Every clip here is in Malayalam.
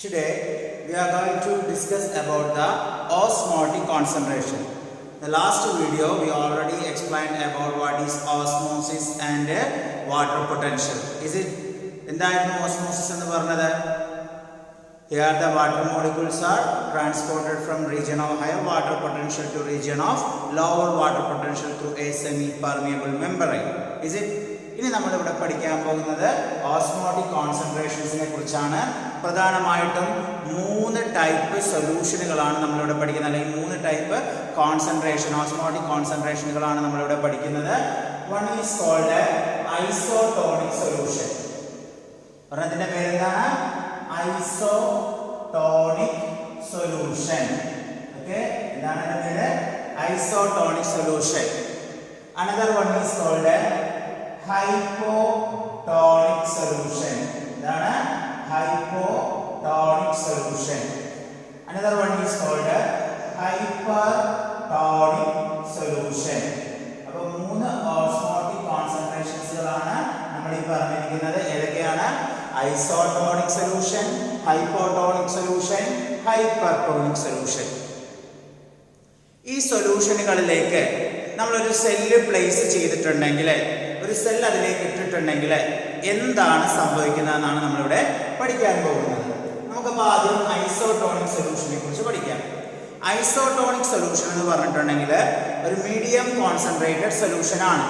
Today we are going to discuss about the osmotic concentration. The last video we already explained about what is osmosis and water potential. Is it? എന്തായിരുന്നു osmosis എന്ന് പറഞ്ഞത്? Here the water molecules are transported from region of higher water potential to region of lower water potential through a semi-permeable membrane. Is it? ഇനി നമ്മൾ ഇവിടെ പഠിക്കാൻ പോകുന്നത് ഓസ്മോട്ടിക് കോൺസെൻട്രേഷൻസിനെ കുറിച്ചാണ്. പ്രധാനമായിട്ടും 3 ടൈപ്പ് സൊല്യൂഷനുകളാണ് നമ്മളിവിടെ പഠിക്കുന്നത്, അല്ലെങ്കിൽ 3 ടൈപ്പ് കോൺസെൻട്രേഷൻ, ഓസ്മോട്ടിക് കോൺസെൻട്രേഷനുകളാണ് നമ്മളിവിടെ പഠിക്കുന്നത്. One is called isotonic solution. പറഞ്ഞതിന്റെ പേരെന്താണ്? Isotonic solution. ഓക്കെ, എന്താണ് അതിന്റെ പേര്? Isotonic solution. Another one is called hypotonic solution. എന്താണ്? hypotonic solution. Another one is called hypertonic solution. അപ്പോൾ 3 ഓസ്മോട്ടിക് കോൺസെൻട്രേഷൻസുകളാണ് നമ്മൾ ഈ പറഞ്ഞിരിക്കുന്നത്. ഏതൊക്കെയാണ്? Isotonic solution, hypotonic solution, hypertonic solution. ഈ സൊല്യൂഷനുകളിലേക്ക് നമ്മളൊരു സെല്ല് പ്ലേസ് ചെയ്തിട്ടുണ്ടെങ്കിൽ, ഒരു സെൽ അതിലേക്ക് ഇട്ടിട്ടുണ്ടെങ്കിൽ എന്താണ് സംഭവിക്കുന്നതെന്നാണ് നമ്മളിവിടെ പഠിക്കാൻ പോകുന്നത്. നമുക്കപ്പോൾ ആദ്യം ഐസോടോണിക് സൊല്യൂഷനെ കുറിച്ച് പഠിക്കാം. ഐസോടോണിക് സൊല്യൂഷൻ എന്ന് പറഞ്ഞിട്ടുണ്ടെങ്കിൽ ഒരു മീഡിയം കോൺസെൻട്രേറ്റഡ് സൊല്യൂഷൻ ആണ്.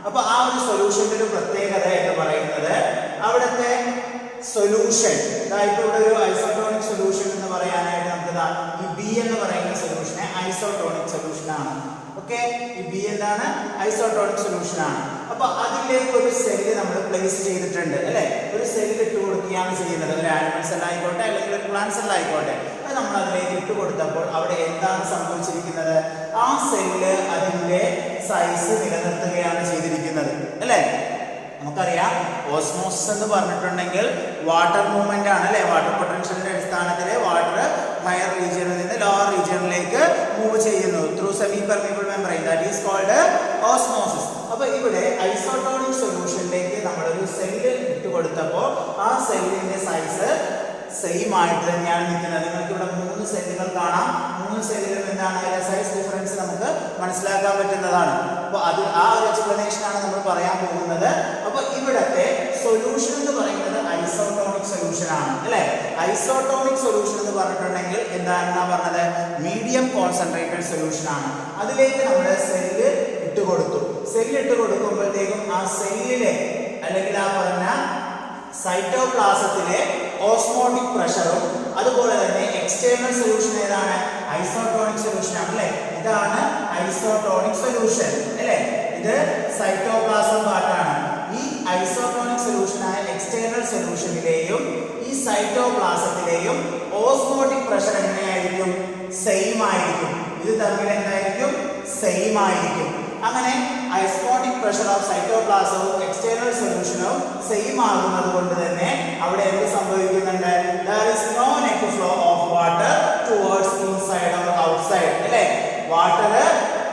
അപ്പോൾ ആ ഒരു സൊല്യൂഷന്റെ ഒരു പ്രത്യേകത എന്ന് പറയുന്നത് അവിടുത്തെ സൊല്യൂഷൻ, ഇപ്പോൾ ഇവിടെ ഒരു ഐസോടോണിക് സൊല്യൂഷൻ എന്ന് പറയാനായിട്ട് നമുക്ക് ഈ ബി എന്ന് പറയുന്ന സൊല്യൂഷനെ ഐസോടോണിക് സൊല്യൂഷൻ ആണ്. ഓക്കെ, ഈ ബി എന്താണ്? ഐസോടോണിക് സൊല്യൂഷൻ ആണ്. അപ്പൊ അതിലേക്ക് ഒരു സെല്ല് നമ്മൾ പ്ലേസ് ചെയ്തിട്ടുണ്ട്, അല്ലെ? ഒരു സെല്ല് ഇട്ട് കൊടുക്കുകയാണ് ചെയ്യുന്നത്. ഒരു ആനിമൽ സെൽ ആയിക്കോട്ടെ, അല്ലെങ്കിൽ ഒരു പ്ലാന്റ് സെൽ ആയിക്കോട്ടെ, അത് നമ്മൾ അതിലേക്ക് ഇട്ട് കൊടുത്തപ്പോൾ അവിടെ എന്താണ് സംഭവിച്ചിരിക്കുന്നത്? ആ സെല്ല് അതിന്റെ സൈസ് നിലനിർത്തുകയാണ് ചെയ്തിരിക്കുന്നത്, അല്ലെ? നമുക്കറിയാം, ഓസ്മോസിസ് എന്ന് പറഞ്ഞിട്ടുണ്ടെങ്കിൽ വാട്ടർ മൂവ്മെന്റ് ആണ്, അല്ലെ? വാട്ടർ പൊട്ടൻഷ്യലിന്റെ അടിസ്ഥാനത്തിൽ വാട്ടർ ഹയർ റീജിയനിൽ നിന്ന് ലോവർ റീജിയനിലേക്ക് മൂവ് ചെയ്യുന്നു through semi permeable membrane, that is called osmosis. അപ്പൊ ഇവിടെ ഐസോടോണിക് സൊല്യൂഷനിലേക്ക് നമ്മളൊരു സെല്ല് ഇട്ട് കൊടുത്തപ്പോൾ ആ സെല്ലിന്റെ സൈസ് സെയിം ആയിട്ട് തന്നെയാണ് നിൽക്കുന്നത്. നിങ്ങൾക്ക് ഇവിടെ 3 സെല്ലുകൾ കാണാം. 3 സെല്ലുകളിൽ എന്താണ് അതിന്റെ സൈസ് ഡിഫറൻസ് നമുക്ക് മനസ്സിലാക്കാൻ പറ്റുന്നതാണ്. അപ്പൊ അത് ആ ഒരു എക്സ്പ്ലനേഷൻ ആണ് നമ്മൾ പറയാൻ പോകുന്നത്. അപ്പൊ ഇവിടത്തെ സൊല്യൂഷൻ എന്ന് പറയുന്നത് ഐസോടോണിക് സൊല്യൂഷൻ ആണ്, അല്ലെ? ഐസോടോണിക് സൊല്യൂഷൻ എന്ന് പറഞ്ഞിട്ടുണ്ടെങ്കിൽ എന്താണെന്നാ പറഞ്ഞത്? മീഡിയം കോൺസെൻട്രേറ്റഡ് സൊല്യൂഷൻ ആണ്. അതിലേക്ക് നമ്മൾ സെല്ല് ഇട്ട് കൊടുത്തു. സെല്ല് ഇട്ട് കൊടുക്കുമ്പോഴത്തേക്കും ആ സെല്ലിലെ, അല്ലെങ്കിൽ ആ പറഞ്ഞ സൈറ്റോപ്ലാസത്തിലെ ഓസ്മോട്ടിക് പ്രഷറും അതുപോലെ തന്നെ എക്സ്റ്റേണൽ സൊല്യൂഷൻ ഏതാണ്? ഐസോടോണിക് സൊല്യൂഷൻ ആണ്, അല്ലെ? ഇതാണ് ഐസോടോണിക് സൊല്യൂഷൻ, അല്ലെ? ഇത് സൈറ്റോപ്ലാസം പാർട്ടാണ്. ഈ ഐസോടോണിക് സൊല്യൂഷനായ എക്സ്റ്റേണൽ സൊല്യൂഷനിലെയും ഈ സൈറ്റോപ്ലാസത്തിലെയും ഓസ്മോട്ടിക് പ്രഷർ എങ്ങനെയായിരിക്കും? സെയിം ആയിരിക്കും. ഇത് തമ്മിൽ എന്തായിരിക്കും? സെയിം ആയിരിക്കും. അങ്ങനെ ഓസ്മോട്ടിക് പ്രഷർ ഓഫ് സൈറ്റോപ്ലാസവും എക്സ്റ്റേണൽ സൊല്യൂഷനും സെയിം ആകുന്നത് കൊണ്ട് തന്നെ അവിടെ എന്ത് സംഭവിക്കുന്നുണ്ട്? there is no net flow of water towards inside or outside, അല്ലേ? വാട്ടർ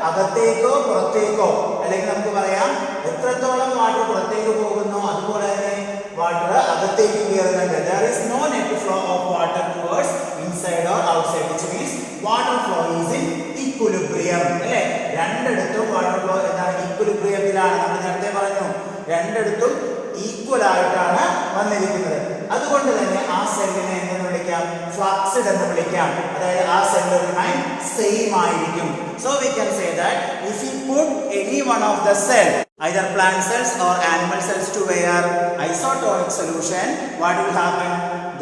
അകത്തേക്കോ പുറത്തേക്കോ, അല്ലെങ്കിൽ നമുക്ക് പറയാം എത്രത്തോളം വാട്ടർ പുറത്തേക്ക് പോകുന്നു അതുപോലെ തന്നെ വാട്ടർ അകത്തേക്ക് കയറുന്നുണ്ട്. there is no net flow of water towards inside or outside, which means water flow is in equilibrium, അല്ലേ? രണ്ടിടത്തും വാട്ടർ ഫ്ലോ എന്താണ്? ഈക്വലിബ്രിയത്തിലാണ്. നമ്മൾ നേരത്തെ പറഞ്ഞു, രണ്ടിടത്തും ഈക്വൽ ആയിട്ടാണ് വന്നിരിക്കുന്നത്. അതുകൊണ്ട് തന്നെ ആ സെല്ലിനെ എന്തെന്ന് വിളിക്കാം? ഫ്ലക്സ്ഡ് എന്ന് വിളിക്കാം. അതായത് ആ സെല്ല് റിമൈൻ സെയിം ആയിരിക്കും. So we can say that if you put any one of the cell, either plant cells or animal cells, to where isotonic solution, what will happen?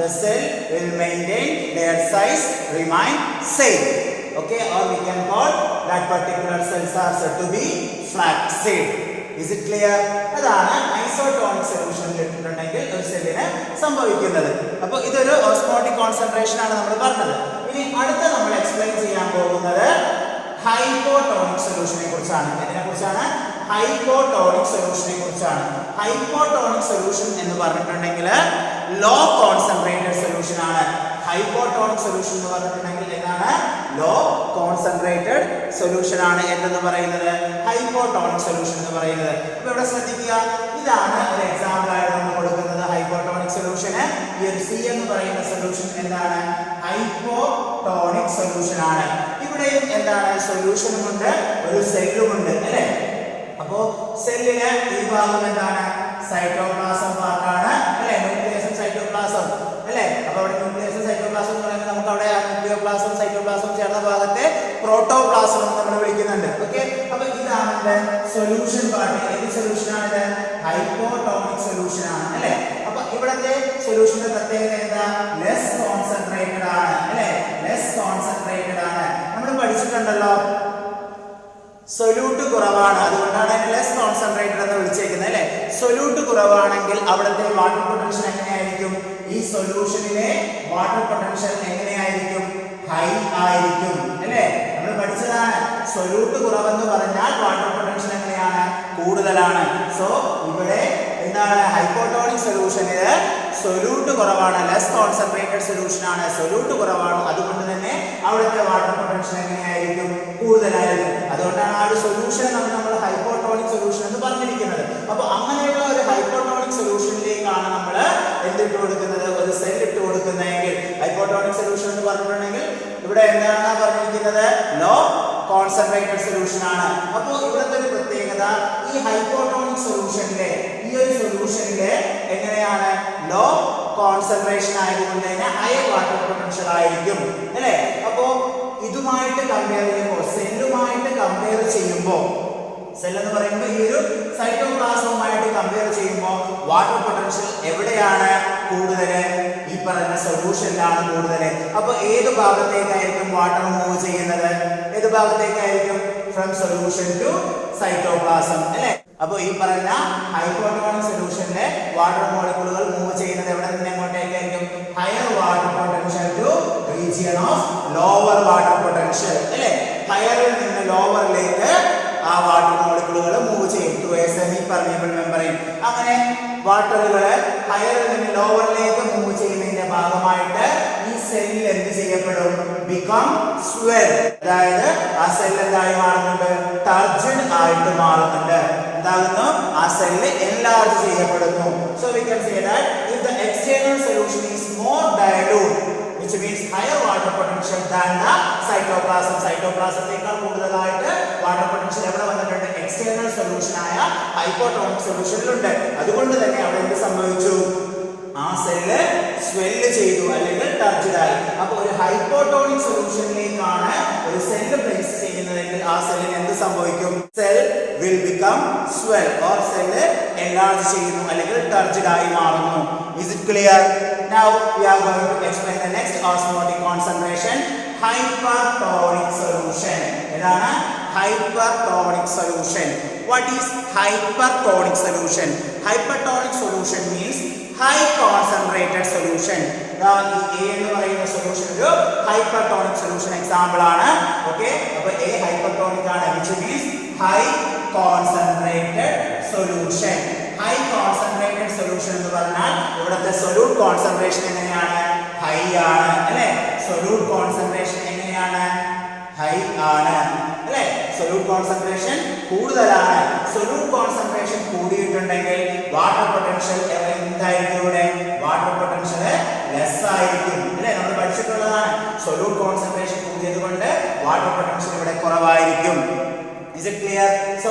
The cell will maintain their size, remain same. Okay, or we can call that particular cells are said to be flaccid. Is it clear? അതാണ് ഐസോടോണിക് സൊല്യൂഷനിൽ ഇട്ടിട്ടുണ്ടെങ്കിൽ ഒരു സെല്ലിന് സംഭവിക്കുന്നത്. അപ്പോൾ ഇതൊരു ഓസ്മോട്ടിക് കോൺസെൻട്രേഷൻ ആണ് നമ്മൾ പറഞ്ഞത്. ഇനി അടുത്ത നമ്മൾ എക്സ്പ്ലെയിൻ ചെയ്യാൻ പോകുന്നത് ഹൈപ്പോടോണിക് സൊല്യൂഷനെ കുറിച്ചാണ്. ഇതിനെ കുറിച്ചാണ് ഹൈപ്പോടോണിക് സൊല്യൂഷനെ കുറിച്ചാണ്. ഹൈപ്പോടോണിക് സൊല്യൂഷൻ എന്ന് പറഞ്ഞിട്ടുണ്ടെങ്കിൽ ലോ കോൺസെൻട്രേറ്റഡ് സൊല്യൂഷൻ ആണ്. ഹൈപ്പോടോണിക് സൊല്യൂഷൻ എന്ന് പറഞ്ഞിട്ടുണ്ടെങ്കിൽ എന്താണ്? ലോ കോൺസെൻട്രേറ്റഡ് സൊല്യൂഷൻ ആണ് എന്ന് പറയുന്നത് ഹൈപ്പോടോണിക് സൊല്യൂഷൻ എന്ന് പറയുന്നത്. അപ്പോൾ ഇവിടെ ശ്രദ്ധിക്കുക, ഇതാണ് ഒരു എക്സാമ്പിൾ ആയിട്ട് നമ്മൾ കൊടുക്കുന്നത് ഹൈപ്പോടോണിക് സൊല്യൂഷന് ഈ ഒരു സി എന്ന് പറയുന്ന സൊല്യൂഷൻ എന്താണ്? ഹൈപ്പോട്ടോണിക് സൊല്യൂഷൻ ആണ്. ഇവിടെയും എന്താണ്? സൊല്യൂഷനും ഉണ്ട്, ഒരു സെല്ലും ഉണ്ട് അല്ലേ? അപ്പോ സെല്ലിന് ഈ ഭാഗം എന്താണ്? സൈറ്റോപ്ലാസം പാർട്ടാണ് അല്ലേ? ന്യൂക്ലിയസും സൈറ്റോപ്ലാസം അല്ലേ? അപ്പൊ അവിടെ ന്യൂക്ലിയസും സൈറ്റോപ്ലാസം എന്ന് പറയുന്നത് നമുക്ക് അവിടെ ന്യൂക്ലിയോപ്ലാസം സൈറ്റോപ്ലാസം ചേർന്ന ഭാഗത്തെ പ്രോട്ടോപ്ലാസം എന്ന് നമ്മൾ വിളിക്കുന്നുണ്ട്. ഓക്കെ, അപ്പൊ ഇതാണ് സൊല്യൂഷൻ പാർട്ട്. ഏത് സൊല്യൂഷൻ ആണ്? ഹൈപ്പോട്ടോണിക് സൊല്യൂഷൻ ആണ് അല്ലേ? അപ്പൊ ഇവിടത്തെ സൊല്യൂഷന്റെ പ്രത്യേകത എന്താ? ലെസ് കോൺസെൻട്രേറ്റഡ് ആണ് അല്ലേ? ലെസ് കോൺസെൻട്രേറ്റഡ് ആണ്. നമ്മൾ പഠിച്ചിട്ടുണ്ടല്ലോ, സൊല്യൂട്ട് കുറവാണ്, അതുകൊണ്ടാണ് അതിനെ ലെസ് കോൺസെൻട്രേറ്റഡ് എന്ന് വിളിച്ചേക്കുന്നത് അല്ലേ? സൊല്യൂട്ട് കുറവാണെങ്കിൽ അവിടുത്തെ വാട്ടർ പൊട്ടൻഷ്യൽ എങ്ങനെയായിരിക്കും? ഈ സൊല്യൂഷനിലെ വാട്ടർ പൊട്ടൻഷ്യൽ എങ്ങനെയായിരിക്കും? ഹൈ ആയിരിക്കും അല്ലേ? നമ്മൾ പഠിച്ചതാണ്, സൊല്യൂട്ട് കുറവെന്ന് പറഞ്ഞാൽ വാട്ടർ പൊട്ടൻഷ്യൽ എങ്ങനെയാണ്? കൂടുതലാണ്. സോ ഇവിടെ എന്താണ്? ഹൈപ്പോട്ടോണിക് സൊല്യൂഷനില് സൊല്യൂട്ട് കുറവാണ്, ലെസ് കോൺസെൻട്രേറ്റഡ് സൊല്യൂഷൻ ആണ്, സൊല്യൂട്ട് കുറവാണ്, അതുകൊണ്ട് തന്നെ അവിടുത്തെ വാട്ടർ പൊട്ടൻഷ്യൽ എങ്ങനെയായിരിക്കും? കൂടുതലായിരിക്കും. അതുകൊണ്ടാണ് ആ ഒരു സൊല്യൂഷൻ നമ്മൾ ഹൈപ്പോട്ടോണിക് സൊല്യൂഷൻ എന്ന് പറഞ്ഞിരിക്കുന്നത്. അപ്പൊ അങ്ങനെയുള്ള ഒരു ഹൈപ്പോട്ടോണിക് സൊല്യൂഷനിലേക്കാണ് നമ്മൾ എന്തിട്ട് കൊടുക്കുന്നത്? ഒരു സെൽ ഇട്ട് കൊടുക്കുന്നതെങ്കിൽ. ഹൈപ്പോട്ടോണിക് സൊല്യൂഷൻ എന്ന് പറഞ്ഞിട്ടുണ്ടെങ്കിൽ ഇവിടെ എന്താണ് പറഞ്ഞിരിക്കുന്നത്? ലോ കോൺസെൻട്രേറ്റഡ് സൊല്യൂഷൻ ആണ്. അപ്പോൾ ഇവിടുത്തെ ഒരു പ്രത്യേകത, ഈ ഹൈപ്പോട്ടോണിക് സൊല്യൂഷനിലെ ഈ ഒരു സൊല്യൂഷനിലെ എങ്ങനെയാണ്? ലോ കോൺസെൻട്രേഷൻ ആയതുകൊണ്ട് തന്നെ ഹൈ വാട്ടർ പൊട്ടൻഷ്യൽ ആയിരിക്കും അല്ലേ? അപ്പോ ഇതുമായിട്ട് കമ്പയർ ചെയ്യുമ്പോൾ, സെല്ലുമായിട്ട് കമ്പയർ ചെയ്യുമ്പോൾ, സെൽ എന്ന് പറയുമ്പോൾ ഈ ഒരു സൈറ്റോപ്ലാസവുമായിട്ട് കമ്പയർ ചെയ്യുമ്പോൾ വാട്ടർ പൊട്ടൻഷ്യൽ എവിടെയാണ് കൂടുതൽ? ഈ പറഞ്ഞ സൊല്യൂഷനിലാണ് കൂടുതൽ. അപ്പൊ ഏത് ഭാഗത്തേക്കായിരിക്കും വാട്ടർ മൂവ് ചെയ്യുന്നത്? ഏത് ഭാഗത്തേക്കായിരിക്കും? ഫ്രം സൊല്യൂഷൻ ടു സൈറ്റോപ്ലാസം അല്ലേ? അപ്പൊ ഈ പറഞ്ഞ ഹൈപ്പോട്ടോണിക് സൊല്യൂഷനിലെ വാട്ടർ മോളിക്യൂളുകൾ മൂവ് ചെയ്യുന്നത് എവിടെ നിന്ന് എങ്ങോട്ടേക്കായിരിക്കും? Higher water potential to region of lower water potential അല്ലേ? ഹയറിൽ നിന്ന് ലോവറിലേക്ക് ആ വാട്ടർ മോളിക്യൂളുകൾ മൂവ് ചെയ്യും through a semi permeable membrane. അങ്ങനെ വാട്ടറുകൾ ഹയറിൽ നിന്ന് ലോവറിലേക്ക് മൂവ് ചെയ്യുന്നതിന്റെ ഭാഗമായിട്ട് ഈ സെല്ലിൽ എന്ത് ചെയ്യപ്പെടും? Become swell. അതായത് ആ സെൽ എന്തായി മാറുന്നുണ്ട്? ടർജിഡ് ആയിട്ട് മാറുന്നുണ്ട്. എന്താകുന്നു? ആ സെല്ല് എൻലാർജ് ചെയ്യപ്പെടുന്നു. So we can say that if the external solution is more dilute, which means higher water potential than the cytoplasm. സൈറ്റോപ്ലാസത്തേക്കാൾ കൂടുതലായിട്ട് വാട്ടർ പൊട്ടൻഷ്യൽ എവിടെ വന്നിട്ടുണ്ട്? എക്സ്റ്റേണൽ സൊല്യൂഷൻ ആയ ഹൈപ്പോട്ടോണിക് സൊല്യൂഷനിലുണ്ട്. അതുകൊണ്ട് തന്നെ അവിടെ എന്ത് സംഭവിച്ചു? ആ സെല്ല് സ്വെല്ല് ചെയ്തു അല്ലെങ്കിൽ ടർജിഡ് ആയി. അപ്പൊ ഒരു ഹൈപ്പോട്ടോണിക് സൊല്യൂഷനിലേക്കാണ് ഒരു സെല്ല് പ്ലേസ് ചെയ്യുന്നതെങ്കിൽ ആ സെല്ലിന് എന്ത് സംഭവിക്കും? Cell will become swell or cell enlarge ചെയ്യുന്നു അല്ലെങ്കിൽ ടർജിഡ് ആയി മാറുന്നു. Is it clear? Now we are going to explain the next osmotic concentration, hypertonic solution. ഏതാണ്? Hypertonic solution. What is hypertonic solution? Hypertonic solution means high concentrated solution. A എന്ന് പറയുന്ന സൊല്യൂഷൻ ഒരു ഹൈപ്പർട്ടോണിക് സൊല്യൂഷൻ എക്സാമ്പിൾ ആണ്. ഓക്കെ, അപ്പോൾ A ഹൈപ്പർട്ടോണിക് ആണ്, which means high concentrated solution. High concentrated solution എന്ന് പറഞ്ഞാൽ ഇവിടുത്തെ സൊല്യൂട്ട് കോൺസെൻട്രേഷൻ എങ്ങനെയാണ്? ഹൈ ആണ് അല്ലേ? സൊല്യൂട്ട് കോൺസെൻട്രേഷൻ എങ്ങനെയാണ്? ഹൈ ആണ് അല്ലേ? സൊല്യൂട്ട് കോൺസെൻട്രേഷൻ കൂടുതലാണ്. സൊല്യൂട്ട് കോൺസെൻട്രേഷൻ കൂടിയിട്ടുണ്ടെങ്കിൽ വാട്ടർ പൊട്ടൻഷ്യൽ എന്തായിരിക്കും? ഇവിടെ വാട്ടർ പൊട്ടൻഷ്യൽ ലെസ് ആയിരിക്കും അല്ലേ? നമ്മൾ പഠിച്ചിട്ടുള്ളതാണ്, സൊല്യൂട്ട് കോൺസെൻട്രേഷൻ കൂടിയത് കൊണ്ട് വാട്ടർ പൊട്ടൻഷ്യൽ ഇവിടെ കുറവായിരിക്കും. Is it clear? So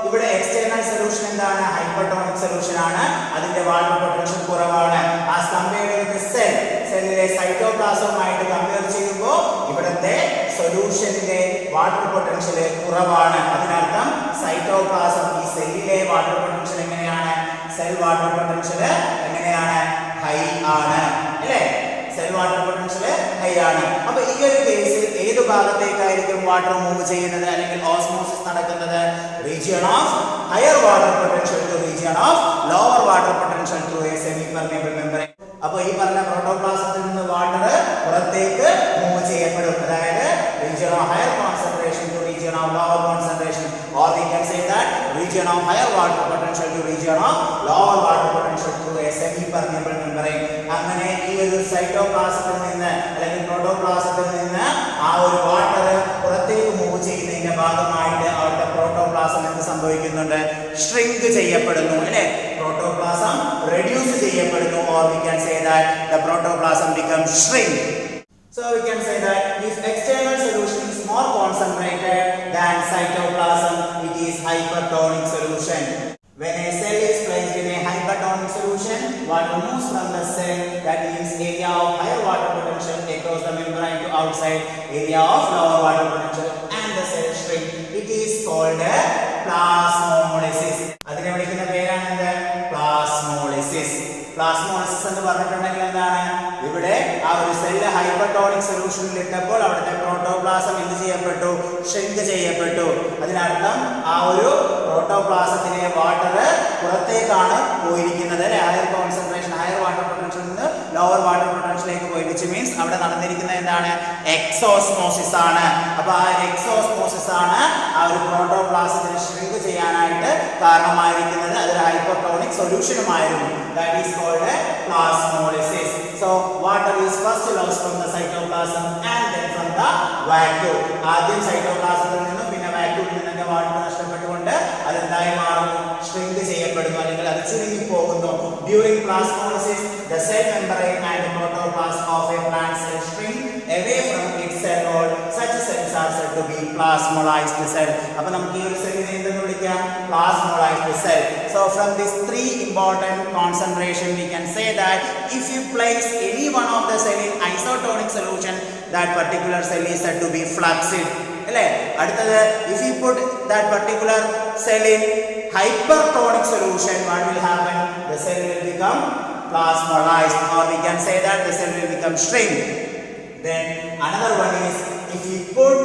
ഇവിടെ എക്സ്റ്റേണൽ സൊല്യൂഷൻ എന്താണ്? ഹൈപ്പർട്ടോണിക് സൊല്യൂഷൻ ആണ്, അതിന്റെ വാട്ടർ പൊട്ടൻഷ്യൽ കുറവാണ്. ആസ് കമ്പയർഡ് വിത്ത് സെൽ, സെല്ലിലെ സൈറ്റോപ്ലാസവുമായിട്ട് കമ്പയർ ചെയ്യുമ്പോൾ ഇവിടത്തെ സൊല്യൂഷനിലെ വാട്ടർ പൊട്ടൻഷ്യൽ കുറവാണ്. അതിനർത്ഥം സൈറ്റോപ്ലാസം, ഈ സെല്ലിലെ വാട്ടർ പൊട്ടൻഷ്യൽ എങ്ങനെയാണ്? സെൽ വാട്ടർ പൊട്ടൻഷ്യൽ എങ്ങനെയാണ്? ഹൈ ആണ് അല്ലേ? സെൽ വാട്ടർ പൊട്ടൻഷ്യൽ ഹൈ ആണ്. അപ്പൊ ഈ ഒരു കേസിൽ ഏത് ഭാഗത്തേക്കായിരിക്കും വാട്ടർ മൂവ് ചെയ്യുന്നത് അല്ലെങ്കിൽ ഓസ്മോസിസ് നടക്കുന്നത്? Region of higher water potential to region of lower water potential to a semi permeable membrane. അപ്പൊ ഈ പറഞ്ഞ പ്രോട്ടോപ്ലാസത്തിൽ നിന്ന് വാട്ടർ പുറത്തേക്ക് മൂവ് ചെയ്യപ്പെടും. അതായത് region of higher concentration to region of lower concentration, or we can say that region of higher water potential to region of lower water potential to a semi permeable membrane. അങ്ങനെ ഈ ഒരു സൈറ്റോപ്ലാസത്തിൽ നിന്ന് അല്ലെങ്കിൽ പ്രോട്ടോപ്ലാസത്തിൽ നിന്ന് ആ ഒരു വാട്ടർ പുറത്തേക്ക് മൂവ് ചെയ്യുന്നതിന്റെ ഭാഗമായിട്ട് അവരുടെ പ്രോട്ടോപ്ലാസം എന്ത് സംഭവിക്കുന്നുണ്ട്? ഷ്രിങ്ക് ചെയ്യപ്പെടുന്നു അല്ലേ? പ്രോട്ടോപ്ലാസം reduce ചെയ്യപ്പെടുന്നു, or we can say that the protoplasm becomes shrink. So we can say that if external solution is more concentrated than cytoplasm, it is hypertonic solution. When a cell is placed in a hypertonic solution, water moves from the cell, that means area of higher water potential across the membrane to outside area of lower water potential, and the cell shrink. It is called a plasmolysis. അതിനെ വിളിക്കുന്ന പേരാണ് എന്ത്? പ്ലാസ്മോളിസിസ്. പ്ലാസ്മോളിസിസ് എന്ന് പറഞ്ഞിട്ടുണ്ടെങ്കിൽ എന്താണ്? ഇവിടെ ആ ഒരു സെല്ല് ഹൈപ്പർട്ടോണിക് സൊല്യൂഷനിൽ ഇട്ടപ്പോൾ അവിടുത്തെ പ്രോട്ടോപ്ലാസം എന്ത് ചെയ്യപ്പെട്ടു? ഷ്രിങ്ക് ചെയ്യപ്പെട്ടു. അതിനർത്ഥം ആ ഒരു പ്രോട്ടോപ്ലാസത്തിലെ വാട്ടർ പുറത്തേക്കാണ് പോയിരിക്കുന്നത്. Higher concentration, higher water potential നിന്ന് ലോവർ വാട്ടർ പൊട്ടൻഷ്യലിലേക്ക് പോയി, വിച്ച് മീൻസ് അവിടെ നടന്നിരിക്കുന്നത് എന്താണ്? എക്സോസ്മോസിസ് ആണ്. അപ്പൊ ആ എക്സോസ്മോസിസ് ആണ് ആ ഒരു പ്രോട്ടോപ്ലാസത്തിനെ ഷ്രിങ്ക് ചെയ്യാനായിട്ട് കാരണമായിരിക്കുന്നത്. അതൊരു hypertonic സൊല്യൂഷനുമായിരുന്നു. That is called a plasmolysis. So water is first lost from the cytoplasm and then from the vacuum. ആദ്യം സൈറ്റോപ്ലാസത്തിൽ നിന്നും പിന്നെ വാക്യൂമിൽ നിന്നൊക്കെ വാട്ടർ നഷ്ടപ്പെട്ടുകൊണ്ട് അതെന്തായി മാറുന്നു? ഷ്രിങ്ക് ചെയ്യപ്പെടുന്നു, അല്ലെങ്കിൽ അത് ചുരുങ്ങി പോകുന്നു. During plasmolysis, the cell membrane and the protoplasm of a plant cell shrink away from its cell wall. Such cells are said to be plasmolized cell. അപ്പോൾ നമുക്ക് ഈ ഒരു സെല്ലിനെ എന്തെന്ന് വിളിക്കാം? Plasmolized cell. So from these three important concentration, we can say that if you place any one of the cell in isotonic solution, that particular cell is said to be flaccid. അല്ലേ? അടുത്തത്, if you put that particular cell in hypertonic solution, what will happen? The cell will become plasmolized, or we can say that the cell will become shrink. Then another one is, if you put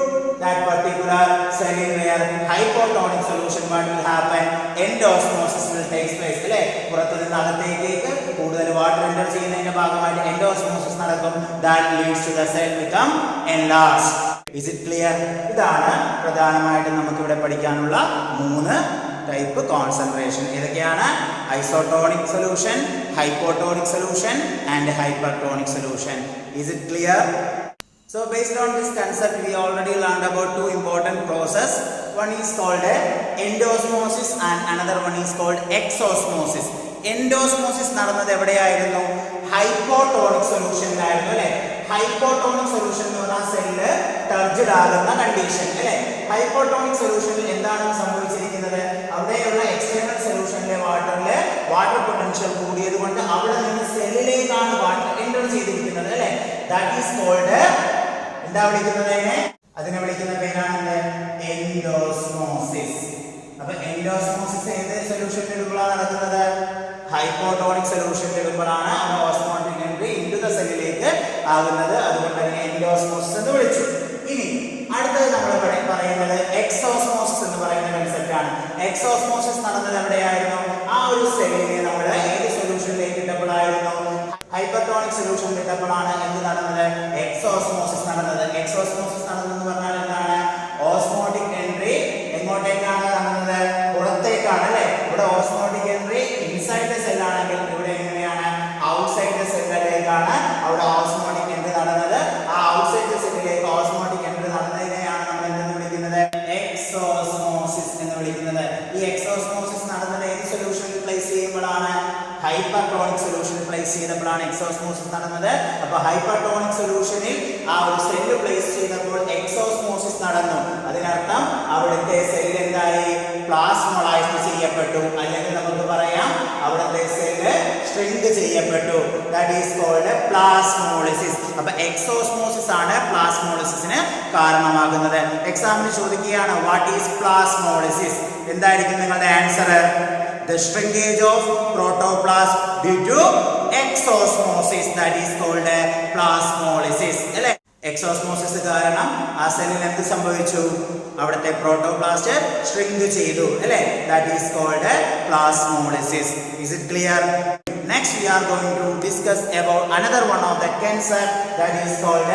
that particular cell in where hypotonic solution, what will happen? Endosmosis will take place. അല്ലേ? പുറത്തു നിന്ന് അകത്തേക്ക് കൂടുതൽ വാട്ടർ എൻ്റർ ചെയ്യുന്നതിന്റെ ഭാഗമായിട്ട് എൻഡോസ്മോസിസ് നടക്കും. That leads to the cell become enlarged. Is it clear? ഇതാണ് പ്രധാനമായിട്ടും നമുക്ക് ഇവിടെ പഠിക്കാനുള്ള 3 ടൈപ്പ് കോൺസെൻട്രേഷൻ. ഏതൊക്കെയാണ്? Isotonic solution, hypotonic solution and hypertonic solution. Is it clear? So based on this concept, we already learned about 2 important process. One is called endosmosis and another one is called exosmosis. Endosmosis നടന്നത് എവിടെയായിരുന്നു? ഹൈപ്പോട്ടോണിക് സൊല്യൂഷനിലായിരുന്നു. അല്ലേ? ഹൈപ്പോട്ടോണിക് സൊല്യൂഷൻ എന്ന് പറഞ്ഞാൽ സെല്ല് ടർജിഡ് ആകുന്ന കണ്ടീഷൻ. അല്ലേ? ഹൈപ്പോട്ടോണിക് സൊല്യൂഷനിൽ എന്താണ് സംഭവിച്ചിരിക്കുന്നത്? അവിടെയുള്ള എക്സ്റ്റേണൽ സൊല്യൂഷനിലെ വാട്ടറിലെ വാട്ടർ പൊട്ടൻഷ്യൽ കൂടിയത് കൊണ്ട് അവിടെ നിന്ന് സെല്ലിലേക്കാണ് വാട്ടർ എൻ്റർ ചെയ്തിരിക്കുന്നത്. അല്ലേ? ദാറ്റ് ഈസ് കോൾഡ്, എന്താ വിളിക്കുന്നത് അതിനെ? അതിനെ വിളിക്കുന്ന പേരാണ് എൻഡോസ്മോസിസ്. അപ്പൊ എൻഡോസ്മോസിസ് ഏത് സൊല്യൂഷനിൽ ഇടുമ്പോഴാണ് നടക്കുന്നത്? ഹൈപ്പോട്ടോണിക് സൊല്യൂഷനിൽ ഇടുമ്പോഴാണ് അവിടെ ഓസ്മോട്ടിക് എൻട്രി ഇൻടു ദ സെല്ലിലേക്ക് ആകുന്നത്. അതുകൊണ്ട് അതിനെ എൻഡോസ്മോസിസ് എന്ന് വിളിച്ചു. ഇനി അടുത്തത് നമ്മൾ പറയുന്നത് എക്സോസ്മോസിസ് എന്ന് പറയുന്ന കൺസെപ്റ്റ് ആണ്. എക്സോസ്മോസിസ് നടന്നത് എവിടെയായിരുന്നു? ആ ഒരു സെല്ലിനെ നമ്മൾ ഏത് സൊല്യൂഷനിലേക്ക് ഇട്ടപ്പോഴായിരുന്നു? ഹൈപ്പർട്ടോണിക് സൊല്യൂഷൻ ഇട്ടപ്പോഴാണ് എന്ത് നടന്നത്? എക്സോസ്മോസിസ് നടന്നത്. എക്സോസ്മോസിസ് നടന്നതെന്ന് പറഞ്ഞാൽ എന്താണ്? ഓസ്മോട്ടിക് എൻട്രി എങ്ങോട്ടേക്കാണ് നടന്നത്? പുറത്തേക്കാണ്. അല്ലേ? ഇവിടെ osmotic entry inside the cell ആണെങ്കിൽ ഇവിടെ എങ്ങനെയാണ്? ഔട്ട്സൈഡ് ദ സെല്ലിലേക്കാണ് അവിടെ ഓസ്മോട്ടിക് എൻട്രി നടന്നത്. ആ ഔട്ട്സൈഡ് ദ സെല്ലിലേക്ക് ഓസ്മോട്ടിക് എൻട്രി നടന്നതിനെയാണ് നമ്മൾ എന്തെന്ന് വിളിക്കുന്നത്? എക്സോസ്മോസിസ് എന്ന് വിളിക്കുന്നത്. ഈ എക്സോസ്മോസിസ് നടന്നത് ഏത് സൊല്യൂഷനിൽ പ്ലേസ് ചെയ്യുമ്പോഴാണ്? ഹൈപ്പർട്ടോണിക് സൊല്യൂഷനിൽ പ്ലേസ് ചെയ്തപ്പോഴാണ് എക്സോസ്മോസിസ് നടന്നത്. അപ്പൊ ഹൈപ്പർട്ടോണിക് സൊല്യൂഷനിൽ ആ ഒരു സെല്ല് പ്ലേസ് ചെയ്തപ്പോൾ എക്സോസ്മോസിസ് നടന്നു. അതിനർത്ഥം അവിടുത്തെ സെല്ല് എന്തായി? പ്ലാസ്മോളൈസ്ഡ് ചെയ്യപ്പെട്ടു, അല്ലെങ്കിൽ നമുക്ക് പറയാം അവിടുത്തെ സെല്ല് ഷ്രിങ്ക് ചെയ്യപ്പെട്ടു. That is called plasmolysis. അപ്പൊ എക്സോസ്മോസിസ് ആണ് പ്ലാസ്മോളിസിസിന് കാരണമാകുന്നത്. എക്സാമിന് ചോദിക്കുകയാണ്, വാട്ട് ഈസ് പ്ലാസ്മോളിസിസ്? എന്തായിരിക്കും നിങ്ങളുടെ answer? The shrinkage of protoplasm due to exosmosis, that is called plasmolysis. അല്ലേ? എക്സോസ്മോസിസ് കാരണം ആ സെല്ലിന് എന്ത് സംഭവിച്ചു? അവിടുത്തെ പ്രോട്ടോപ്ലാസ്റ്റ് ഷ്രിങ്ക് ചെയ്തു. അല്ലേ? That is called plasmolysis. Is it clear? Next we are going to discuss about another one of the concept, that is called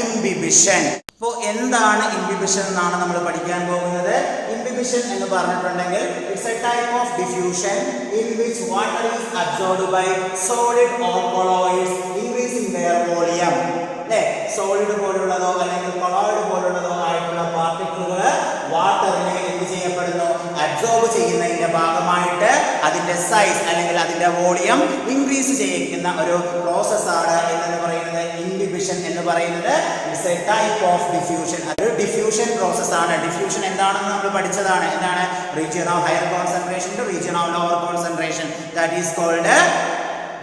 imbibition. അപ്പോൾ എന്താണ് ഇംബിബിഷൻ എന്നാണ് നമ്മൾ പഠിക്കാൻ പോകുന്നത്. ഇംബിബിഷൻ എന്ന് പറഞ്ഞിട്ടുണ്ടെങ്കിൽ it's a type of diffusion in which water is absorbed by solid or colloids increasing their volume. അല്ലേ? സോളിഡ് പോലുള്ളതോ അല്ലെങ്കിൽ കൊളോയിഡ് പോലുള്ളതോ ആയിട്ടുള്ള പാർട്ടിക്കിളുകൾ വാട്ടറിനെ എന്ത് ചെയ്യപ്പെടുന്നു? അബ്സോർബ് ചെയ്യുന്നതിന്റെ ഭാഗമായിട്ട് അതിന്റെ അതിന്റെ സൈസ് അല്ലെങ്കിൽ അതിന്റെ വോളിയം ഇൻക്രീസ് ചെയ്യിക്കുന്ന ഒരു പ്രോസസ്സാണ് എന്ന് പറയുന്നത് ഇൻഹിബിഷൻ എന്ന് പറയുന്നത്. It's a type of diffusion. ഒരു ഡിഫ്യൂഷൻ പ്രോസസ്സാണ്. ഡിഫ്യൂഷൻ എന്താണെന്ന് നമ്മൾ പഠിച്ചതാണ്. എന്താണ്? Region of higher concentration to region of lower concentration, that is called